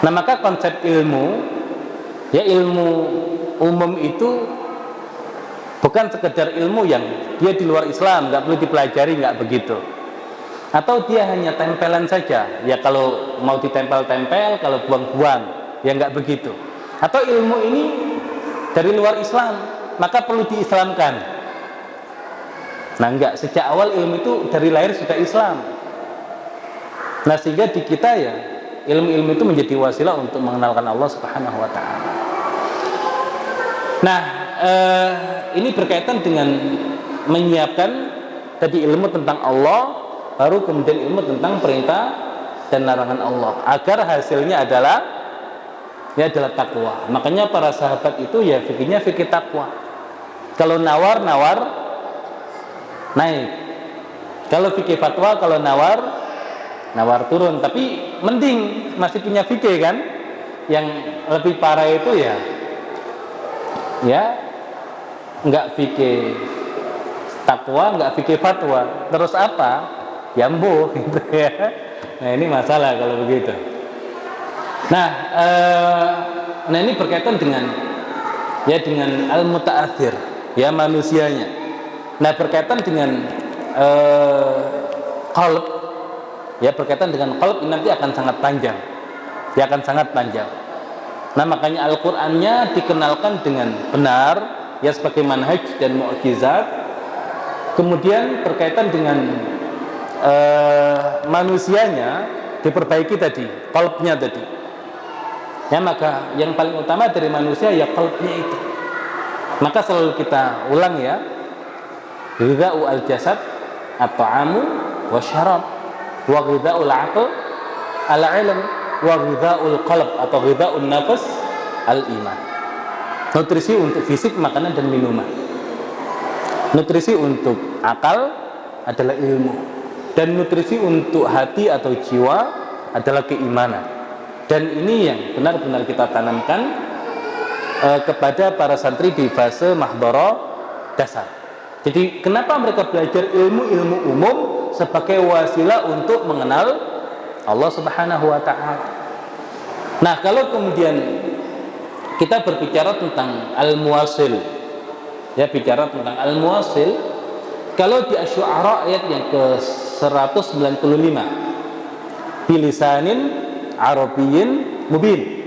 Nah maka konsep ilmu, ya ilmu umum itu bukan sekedar ilmu yang dia di luar Islam, nggak perlu dipelajari, nggak begitu. Atau dia hanya tempelan saja, ya kalau mau ditempel-tempel, kalau buang-buang, ya nggak begitu. Atau ilmu ini dari luar Islam, maka perlu diislamkan. Nah enggak, sejak awal ilmu itu dari lahir sudah Islam. Nah sehingga di kita ya ilmu-ilmu itu menjadi wasilah untuk mengenalkan Allah Subhanahu wa ta'ala. Nah ini berkaitan dengan menyiapkan tadi ilmu tentang Allah, baru kemudian ilmu tentang perintah dan larangan Allah, agar hasilnya adalah takwa. Makanya para sahabat itu ya fikihnya fikih takwa. Kalau nawar naik. Kalau fikih fatwa, kalau nawar turun. Tapi mending masih punya fikih kan? yang lebih parah itu ya nggak fikih takwa, nggak fikih fatwa, terus apa? Jambu gitu ya. Nah ini masalah kalau begitu. Nah, ini berkaitan dengan al-muta'athir, ya manusianya. Nah berkaitan dengan qalb, ya berkaitan dengan qalb ini nanti akan sangat panjang, ya akan sangat panjang. Nah makanya Al-Qur'annya dikenalkan dengan benar, ya sebagai manhaj dan mukjizat. Kemudian berkaitan dengan manusianya diperbaiki tadi, qalbnya tadi. Ya maka yang paling utama dari manusia ya qalbnya itu. Maka selalu kita ulang ya, ghidha'u al-jasad at-ta'amu wasyarab, wa ghidha'ul aql al-ilm, wa ghidha'ul qalb atau ghidha'un nafas al-iman. Nutrisi untuk fisik makanan dan minuman. Nutrisi untuk akal adalah ilmu, dan nutrisi untuk hati atau jiwa adalah keimanan. Dan ini yang benar-benar kita tanamkan kepada para santri di fase mahdharah dasar. Jadi kenapa mereka belajar ilmu-ilmu umum sebagai wasilah untuk mengenal Allah Subhanahu wa taala. Nah, kalau kemudian kita berbicara tentang al-muwasil, ya bicara tentang al-muwasil, kalau di Asy-Syu'ara ayat yang ke-195, bilisanin Arabiyyin mubin.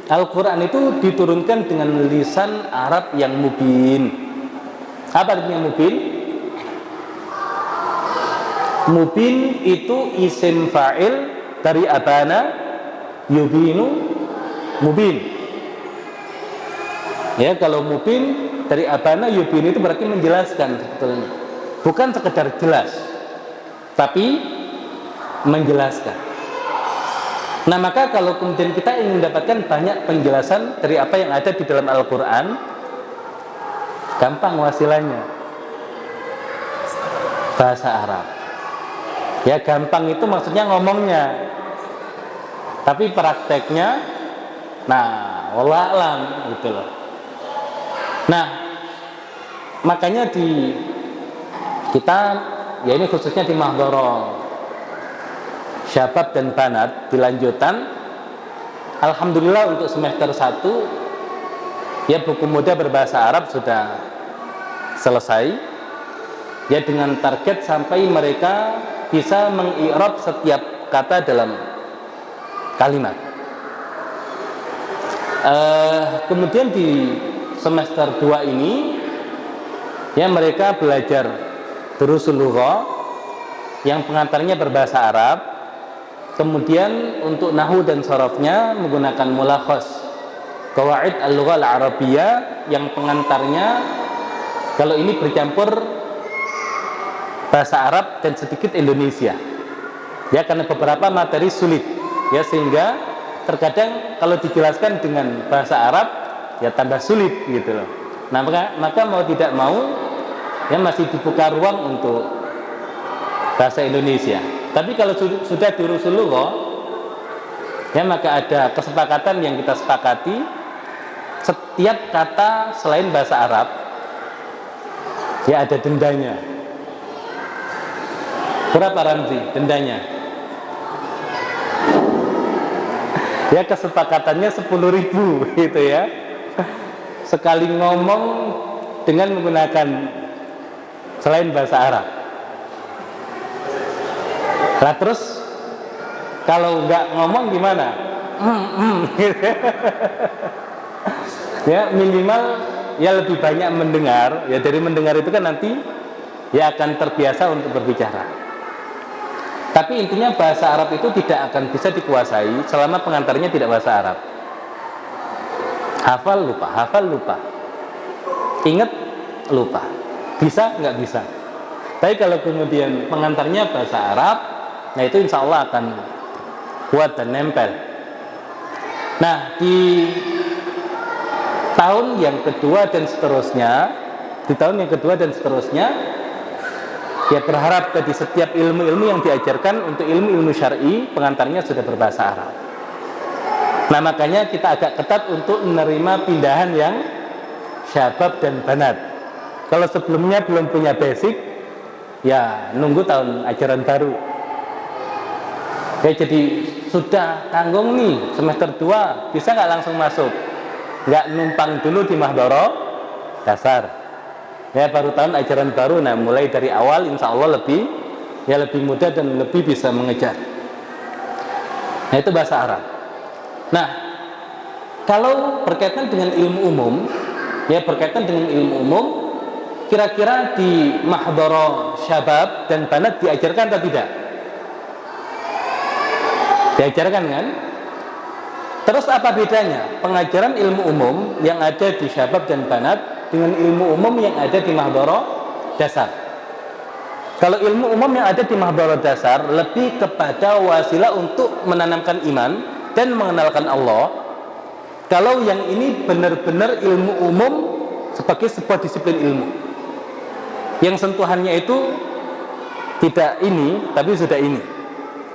Al-Quran itu diturunkan dengan lisan Arab yang mubin. Apa artinya mubin? Mubin itu isim fa'il dari abana yubinu mubin. Ya, kalau mubin dari abana yubinu itu berarti menjelaskan sebetulnya. Bukan sekedar jelas, tapi menjelaskan. Nah maka kalau kemudian kita ingin mendapatkan banyak penjelasan dari apa yang ada di dalam Al-Quran, gampang wasilahnya, bahasa Arab. Ya gampang itu maksudnya ngomongnya, tapi prakteknya, nah wallah alam gitu loh. Nah makanya di kita, ya ini khususnya di Mahdharah Syabab dan Banat dilanjutan, alhamdulillah untuk semester 1 ya buku muda berbahasa Arab sudah selesai, ya dengan target sampai mereka bisa mengi'rab setiap kata dalam kalimat. Kemudian di semester 2 ini ya mereka belajar durusul lughah yang pengantarnya berbahasa Arab. Kemudian untuk nahwu dan sharafnya menggunakan mulakhas qawaid al-lughah al-arabiyyah yang pengantarnya kalau ini bercampur bahasa Arab dan sedikit Indonesia. Ya karena beberapa materi sulit ya sehingga terkadang kalau dijelaskan dengan bahasa Arab ya tambah sulit gitu loh. Nah maka mau tidak mau ya masih dibuka ruang untuk bahasa Indonesia. Tapi kalau sudah durusul lughah ya maka ada kesepakatan yang kita sepakati, setiap kata selain bahasa Arab ya ada dendanya. Berapa Ramzi dendanya? Ya kesepakatannya 10.000 gitu ya. Sekali ngomong dengan menggunakan selain bahasa Arab. Nah terus kalau nggak ngomong gimana? Ya minimal ya lebih banyak mendengar. Ya dari mendengar itu kan nanti ya akan terbiasa untuk berbicara. Tapi intinya bahasa Arab itu tidak akan bisa dikuasai selama pengantarnya tidak bahasa Arab. Hafal lupa, ingat lupa, bisa nggak bisa. Tapi kalau kemudian pengantarnya bahasa Arab, nah itu insya Allah akan kuat dan nempel. Nah di tahun yang kedua dan seterusnya, ya berharap di setiap ilmu-ilmu yang diajarkan untuk ilmu-ilmu syar'i pengantarnya sudah berbahasa Arab. Nah makanya kita agak ketat untuk menerima pindahan yang syabab dan banat. Kalau sebelumnya belum punya basic, ya nunggu tahun ajaran baru. Ya jadi sudah tanggung nih semester 2, bisa nggak langsung masuk? Nggak numpang dulu di Mahdoro dasar. Ya baru tahun ajaran baru, nah mulai dari awal insya Allah lebih mudah dan lebih bisa mengejar. Nah itu bahasa Arab. Nah kalau berkaitan dengan ilmu umum, kira-kira di Mahdoro syabab dan banat diajarkan atau tidak? Diajarkan kan? Terus apa bedanya pengajaran ilmu umum yang ada di syabab dan banat dengan ilmu umum yang ada di Mahdoro dasar? Kalau ilmu umum yang ada di Mahdoro dasar lebih kepada wasilah untuk menanamkan iman dan mengenalkan Allah. Kalau yang ini benar-benar ilmu umum sebagai sebuah disiplin ilmu yang sentuhannya itu tidak ini tapi sudah ini.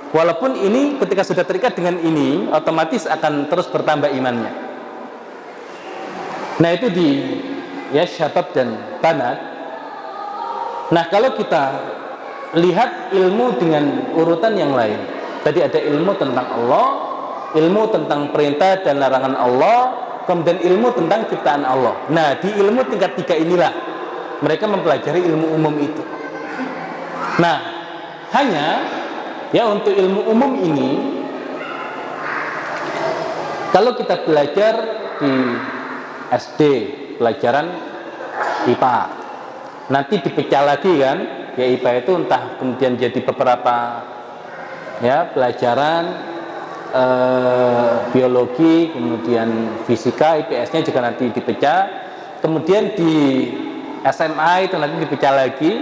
Walaupun ini ketika sudah terikat dengan ini otomatis akan terus bertambah imannya. Nah itu di syabab dan banat. Nah kalau kita lihat ilmu dengan urutan yang lain, tadi ada ilmu tentang Allah, ilmu tentang perintah dan larangan Allah, kemudian ilmu tentang ciptaan Allah. Nah di ilmu tingkat 3 inilah mereka mempelajari ilmu umum itu. Nah hanya untuk ilmu umum ini, kalau kita belajar di SD pelajaran IPA, nanti dipecah lagi kan, ya IPA itu entah kemudian jadi beberapa pelajaran biologi, kemudian fisika, IPS-nya juga nanti dipecah, kemudian di SMA itu nanti dipecah lagi.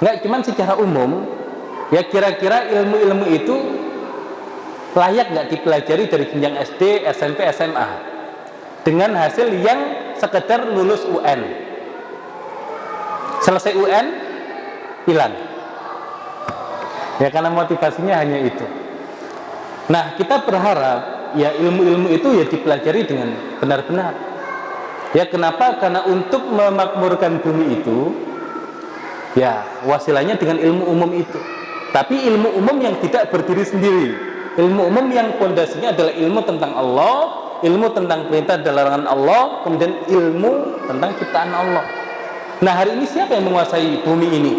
Nggak cuman secara umum, kira-kira ilmu-ilmu itu layak nggak dipelajari dari jenjang SD, SMP, SMA dengan hasil yang sekedar lulus UN, selesai UN hilang karena motivasinya hanya itu. Nah kita berharap ilmu-ilmu itu dipelajari dengan benar-benar. Kenapa? Karena untuk memakmurkan bumi itu wasilahnya dengan ilmu umum itu. Tapi ilmu umum yang tidak berdiri sendiri, ilmu umum yang pondasinya adalah ilmu tentang Allah, ilmu tentang perintah dan larangan Allah, kemudian ilmu tentang ciptaan Allah. Nah hari ini siapa yang menguasai bumi ini?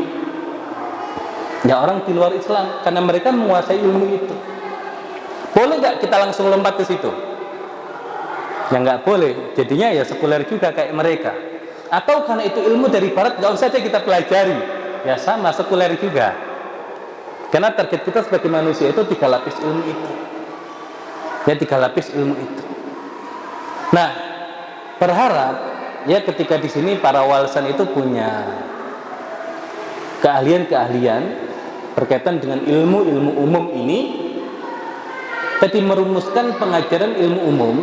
Orang di luar Islam, karena mereka menguasai ilmu itu. Boleh nggak kita langsung lompat ke situ? Nggak boleh. Jadinya sekuler juga kayak mereka. Atau karena itu ilmu dari Barat, nggak usah kita pelajari. Sama sekuler juga. Karena target kita sebagai manusia itu 3 lapis ilmu itu. 3 lapis ilmu itu. Nah, berharap ketika di sini para walisan itu punya keahlian-keahlian berkaitan dengan ilmu-ilmu umum ini, tadi merumuskan pengajaran ilmu umum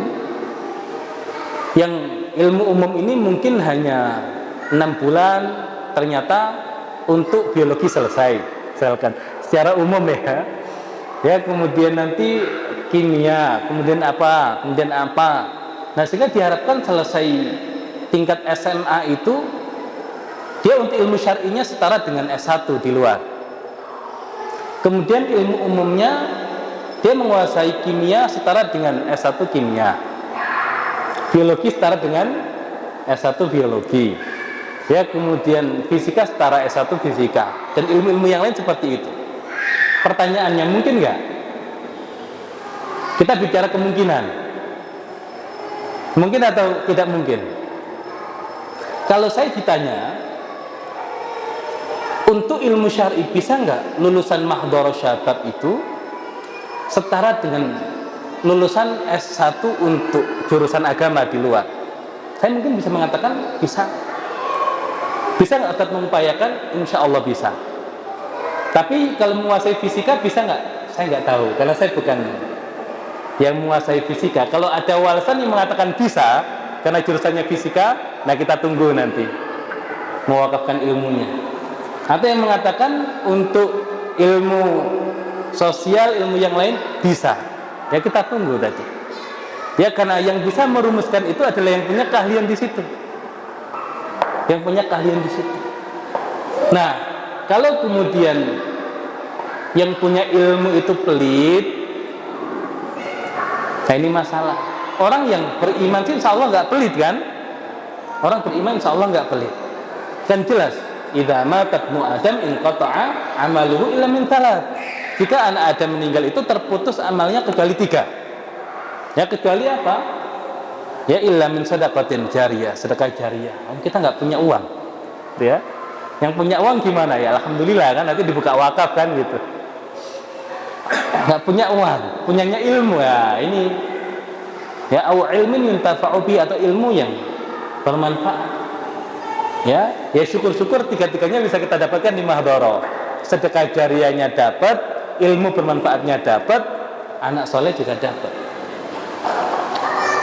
yang ilmu umum ini mungkin hanya 6 bulan ternyata untuk biologi selesai, misalkan secara umum kemudian nanti kimia, kemudian apa. Nah sehingga diharapkan selesai tingkat SMA itu dia untuk ilmu syar'inya setara dengan S1 di luar. Kemudian ilmu umumnya dia menguasai kimia setara dengan S1 kimia, biologi setara dengan S1 biologi, kemudian fisika setara S1 fisika, dan ilmu-ilmu yang lain seperti itu. Pertanyaannya, mungkin nggak? Kita bicara kemungkinan, mungkin atau tidak mungkin? Kalau saya ditanya, untuk ilmu syar'i bisa nggak lulusan Mahdoro Syabab itu setara dengan lulusan S1 untuk jurusan agama di luar? Saya mungkin bisa mengatakan bisa. Bisa nggak tetap mengupayakan? Insya Allah bisa. Tapi kalau menguasai fisika bisa nggak? Saya nggak tahu, karena saya bukan yang menguasai fisika. Kalau ada walisan yang mengatakan bisa, karena jurusannya fisika, nah kita tunggu nanti mewakafkan ilmunya. Atau yang mengatakan untuk ilmu sosial, ilmu yang lain bisa, kita tunggu tadi. Ya, karena yang bisa merumuskan itu adalah yang punya keahlian di situ. Yang punya keahlian di situ. Nah, kalau kemudian yang punya ilmu itu pelit, nah ini masalah. Orang yang beriman sih insya Allah nggak pelit kan? Orang beriman insya Allah nggak pelit. Kan jelas, idza mata ibnu Adam inqata'a amaluhu illa min thalath. Jika anak Adam meninggal itu terputus amalnya kecuali 3. Ya, kecuali apa? Ya, illa min sadaqatin jariyah, sedekah jariyah. Kita nggak punya uang, ya. Yang punya uang gimana ya? Alhamdulillah kan, nanti dibuka wakaf kan gitu. Nggak punya uang, punyanya ilmu ya. Ini ya, au ilmin yuntafa'u bi, atau ilmu yang bermanfaat. Ya, ya syukur-syukur tiga-tiganya bisa kita dapatkan di mahdharah. Sedekah jariyahnya dapat, ilmu bermanfaatnya dapat, anak soleh juga dapat.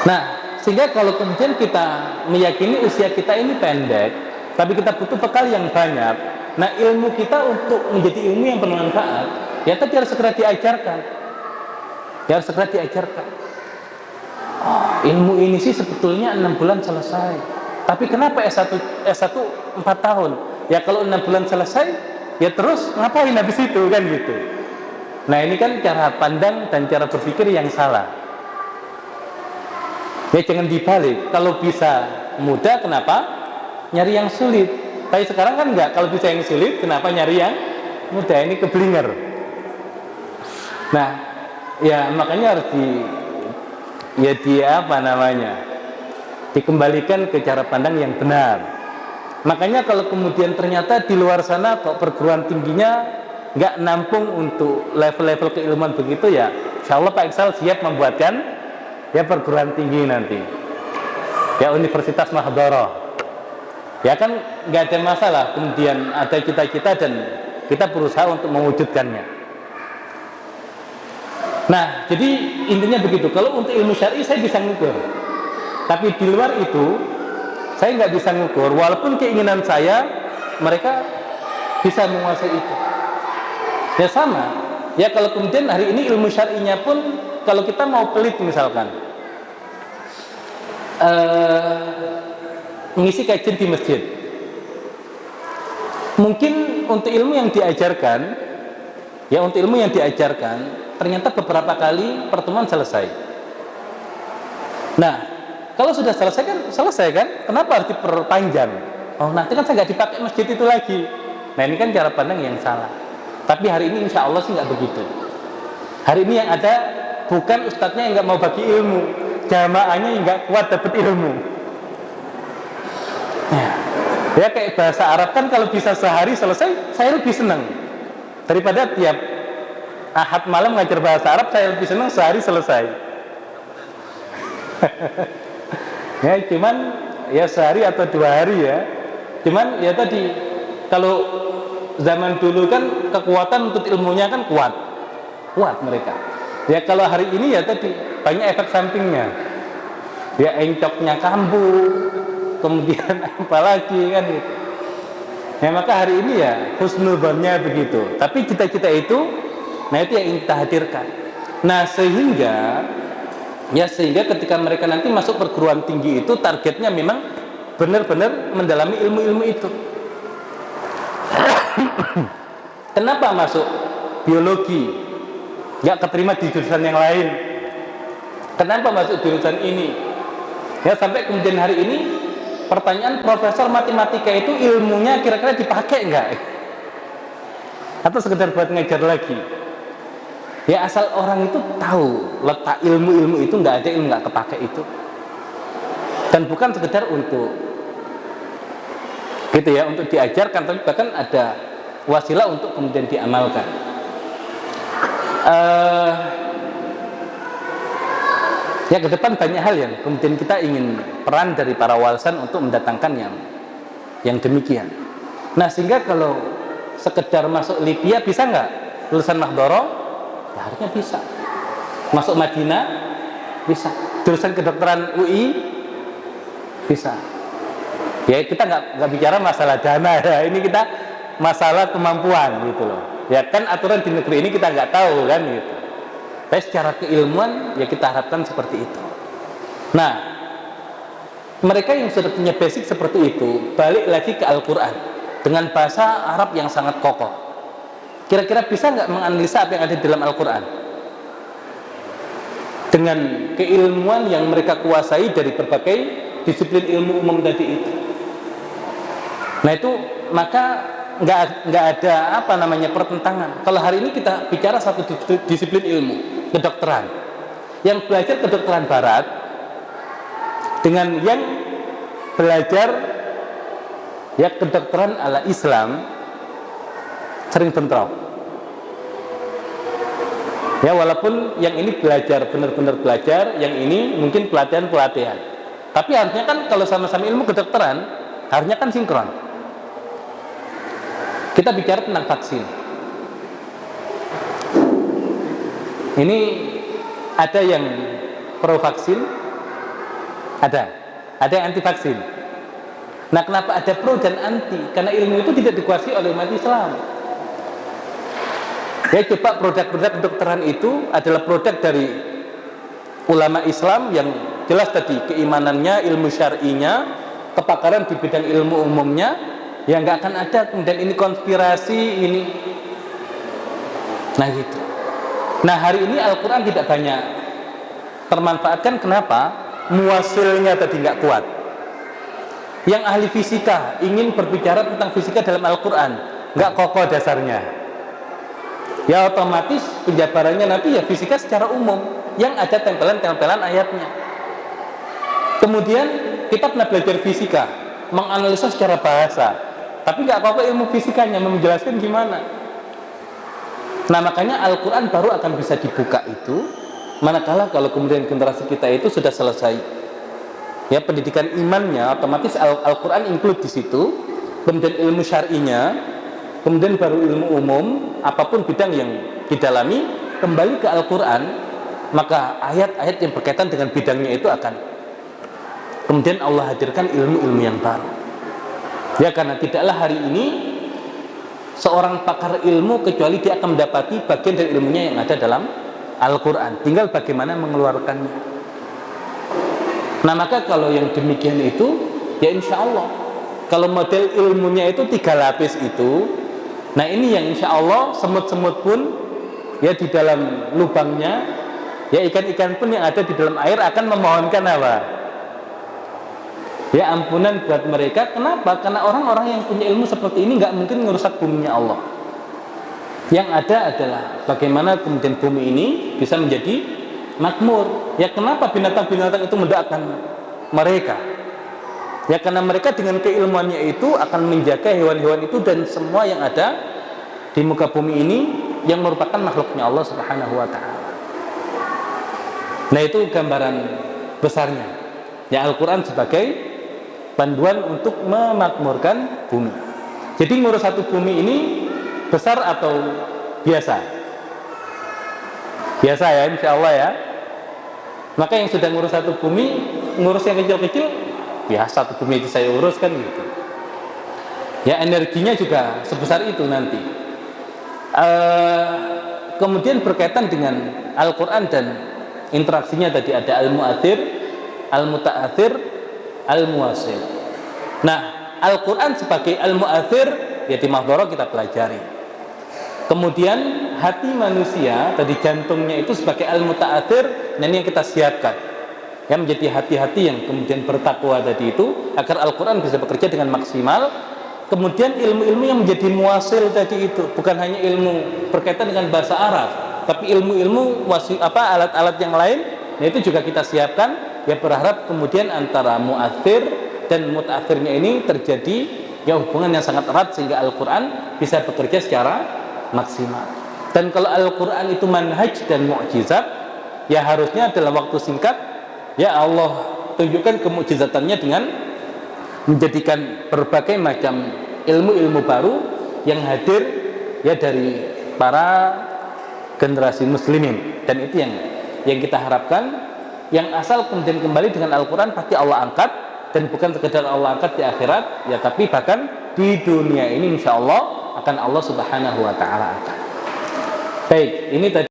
Nah, sehingga kalau kemudian kita meyakini usia kita ini pendek, tapi kita butuh bekal yang banyak, nah ilmu kita untuk menjadi ilmu yang bermanfaat, ya tadi harus segera diajarkan. Ya harus segera diajarkan. Ilmu ini sih sebetulnya 6 bulan selesai. Tapi kenapa S1 4 tahun? Ya kalau 6 bulan selesai, ya terus ngapain habis itu kan gitu. Nah, ini kan cara pandang dan cara berpikir yang salah. Ya jangan dibalik. Kalau bisa mudah, kenapa nyari yang sulit? Tapi sekarang kan enggak. Kalau bisa yang sulit, kenapa nyari yang mudah? Ini keblinger. Nah, ya makanya harus dikembalikan ke cara pandang yang benar. Makanya kalau kemudian ternyata di luar sana kok perguruan tingginya nggak nampung untuk level-level keilmuan begitu, ya insya Allah Pak Iksal siap membuatkan ya perguruan tinggi nanti, ya Universitas Mahdharah. Ya kan nggak ada masalah, kemudian ada cita-cita dan kita berusaha untuk mewujudkannya. Nah, jadi intinya begitu. Kalau untuk ilmu syar'i saya bisa ngukur, tapi di luar itu saya nggak bisa ngukur. Walaupun keinginan saya mereka bisa menguasai itu. Ya sama. Ya kalau kemudian hari ini ilmu syar'inya pun, kalau kita mau pelit misalkan mengisi kajian di masjid, mungkin untuk ilmu yang diajarkan, ya untuk ilmu yang diajarkan ternyata beberapa kali pertemuan selesai. Nah, kalau sudah selesai kan, kenapa harus diperpanjang? Oh, nanti kan saya nggak dipakai masjid itu lagi. Nah, ini kan cara pandang yang salah. Tapi hari ini insya Allah sih nggak begitu. Hari ini yang ada bukan ustadznya yang nggak mau bagi ilmu, jamaahnya yang nggak kuat dapat ilmu. Ya kayak bahasa Arab kan, kalau bisa sehari selesai, saya lebih senang daripada tiap Ahad malam ngajar bahasa Arab. Saya lebih senang sehari selesai. Ya cuman ya sehari atau 2 hari ya. Cuman ya tadi, kalau zaman dulu kan kekuatan untuk ilmunya kan kuat mereka. Ya kalau hari ini ya tadi banyak efek sampingnya. Ya encoknya kambuh, kemudian apa lagi kan gitu. Ya maka hari ini ya husnudzonnya begitu. Tapi cita-cita itu, nah itu yang ingin kita hadirkan. Nah sehingga ketika mereka nanti masuk perguruan tinggi itu targetnya memang benar-benar mendalami ilmu-ilmu itu. Kenapa masuk biologi nggak keterima di jurusan yang lain? Kenapa masuk jurusan ini? Ya sampai kemudian hari ini pertanyaan profesor matematika itu ilmunya kira-kira dipakai nggak? Atau sekedar buat ngajar lagi? Ya asal orang itu tahu letak ilmu-ilmu itu, nggak ada ilmu nggak kepake itu. Dan bukan sekedar untuk gitu ya, untuk diajarkan, tapi bahkan ada wasilah untuk kemudian diamalkan. Ya ke depan banyak hal yang kemudian kita ingin peran dari para walisan untuk mendatangkan yang demikian. Nah sehingga kalau sekedar masuk Libya bisa nggak lulusan Mahdharah? Ya harusnya bisa. Masuk Madinah bisa. Jurusan kedokteran UI bisa. Ya kita nggak bicara masalah dana ya, ini kita masalah kemampuan gitu loh. Ya kan aturan di negeri ini kita nggak tahu kan gitu. Tapi secara keilmuan ya kita harapkan seperti itu. Nah, mereka yang sudah punya basic seperti itu balik lagi ke Al-Quran dengan bahasa Arab yang sangat kokoh. Kira-kira bisa nggak menganalisa apa yang ada di dalam Al-Quran dengan keilmuan yang mereka kuasai dari berbagai disiplin ilmu umum tadi itu? Nah itu maka nggak ada apa namanya pertentangan. Kalau hari ini kita bicara satu disiplin ilmu, kedokteran, yang belajar kedokteran Barat dengan yang belajar ya kedokteran ala Islam sering bentrok. Ya walaupun yang ini belajar benar-benar belajar, yang ini mungkin pelatihan-pelatihan. Tapi harusnya kan kalau sama-sama ilmu kedokteran, harusnya kan sinkron. Kita bicara tentang vaksin. Ini ada yang pro vaksin, ada yang anti vaksin. Nah, kenapa ada pro dan anti? Karena ilmu itu tidak dikuasai oleh umat Islam. Ya coba produk-produk kedokteran itu adalah produk dari ulama Islam yang jelas tadi keimanannya, ilmu syar'inya, kepakaran di bidang ilmu umumnya, ya nggak akan ada kemudian ini konspirasi ini. Nah gitu. Nah hari ini Al-Quran tidak banyak termanfaatkan. Kenapa? Muasilnya tadi nggak kuat. Yang ahli fisika ingin berbicara tentang fisika dalam Al-Quran, nggak kokoh dasarnya. Ya otomatis penjabarannya nanti ya fisika secara umum yang ada tempelan-tempelan ayatnya. Kemudian kita pernah belajar fisika, menganalisa secara bahasa, tapi nggak kokoh ilmu fisikanya menjelaskan gimana. Nah makanya Al-Quran baru akan bisa dibuka itu manakala kalau kemudian generasi kita itu sudah selesai ya pendidikan imannya, otomatis Al-Quran include di situ, kemudian ilmu syar'inya, kemudian baru ilmu umum, apapun bidang yang didalami kembali ke Al-Quran, maka ayat-ayat yang berkaitan dengan bidangnya itu akan kemudian Allah hadirkan ilmu-ilmu yang baru. Ya karena tidaklah hari ini seorang pakar ilmu kecuali dia akan mendapati bagian dari ilmunya yang ada dalam Al-Quran, tinggal bagaimana mengeluarkannya. Nah maka kalau yang demikian itu ya insya Allah kalau model ilmunya itu 3 lapis itu, nah ini yang insya Allah semut-semut pun ya di dalam lubangnya, ya ikan-ikan pun yang ada di dalam air akan memohonkan apa? Ya ampunan buat mereka. Kenapa? Karena orang-orang yang punya ilmu seperti ini nggak mungkin ngerusak buminya Allah. Yang ada adalah bagaimana kemudian bumi ini bisa menjadi makmur. Ya kenapa binatang-binatang itu mendoakan mereka? Ya karena mereka dengan keilmuannya itu akan menjaga hewan-hewan itu dan semua yang ada di muka bumi ini yang merupakan makhluknya Allah Subhanahu wa ta'ala. Nah itu gambaran besarnya ya Al-Quran sebagai panduan untuk memakmurkan bumi. Jadi ngurus satu bumi ini besar atau biasa? Biasa ya insya Allah ya. Maka yang sudah ngurus satu bumi, ngurus yang kecil-kecil ya satu bumi itu saya urus kan gitu. Ya energinya juga sebesar itu nanti. Kemudian berkaitan dengan Al-Quran dan interaksinya tadi ada al-mu'athir, al-muta'athir, al-muwasil. Nah Al-Quran sebagai al-mu'athir ya di Mahdharah kita pelajari. Kemudian hati manusia tadi jantungnya itu sebagai al-muta'athir, nah ini yang kita siapkan ya menjadi hati-hati yang kemudian bertakwa tadi itu agar Al-Quran bisa bekerja dengan maksimal. Kemudian ilmu-ilmu yang menjadi muasil tadi itu bukan hanya ilmu berkaitan dengan bahasa Arab, tapi ilmu-ilmu alat-alat yang lain, nah itu juga kita siapkan ya berharap kemudian antara mu'athir dan muta'athirnya ini terjadi ya hubungan yang sangat erat sehingga Al-Quran bisa bekerja secara maksimal. Dan kalau Al-Quran itu manhaj dan mukjizat, ya harusnya dalam waktu singkat ya Allah tunjukkan kemukjizatannya dengan menjadikan berbagai macam ilmu-ilmu baru yang hadir ya dari para generasi muslimin. Dan itu yang kita harapkan. Yang asal kemudian kembali dengan Al-Quran pasti Allah angkat, dan bukan sekedar Allah angkat di akhirat ya, tapi bahkan di dunia ini insya Allah akan Allah Subhanahu wa ta'ala angkat. Baik, ini tadi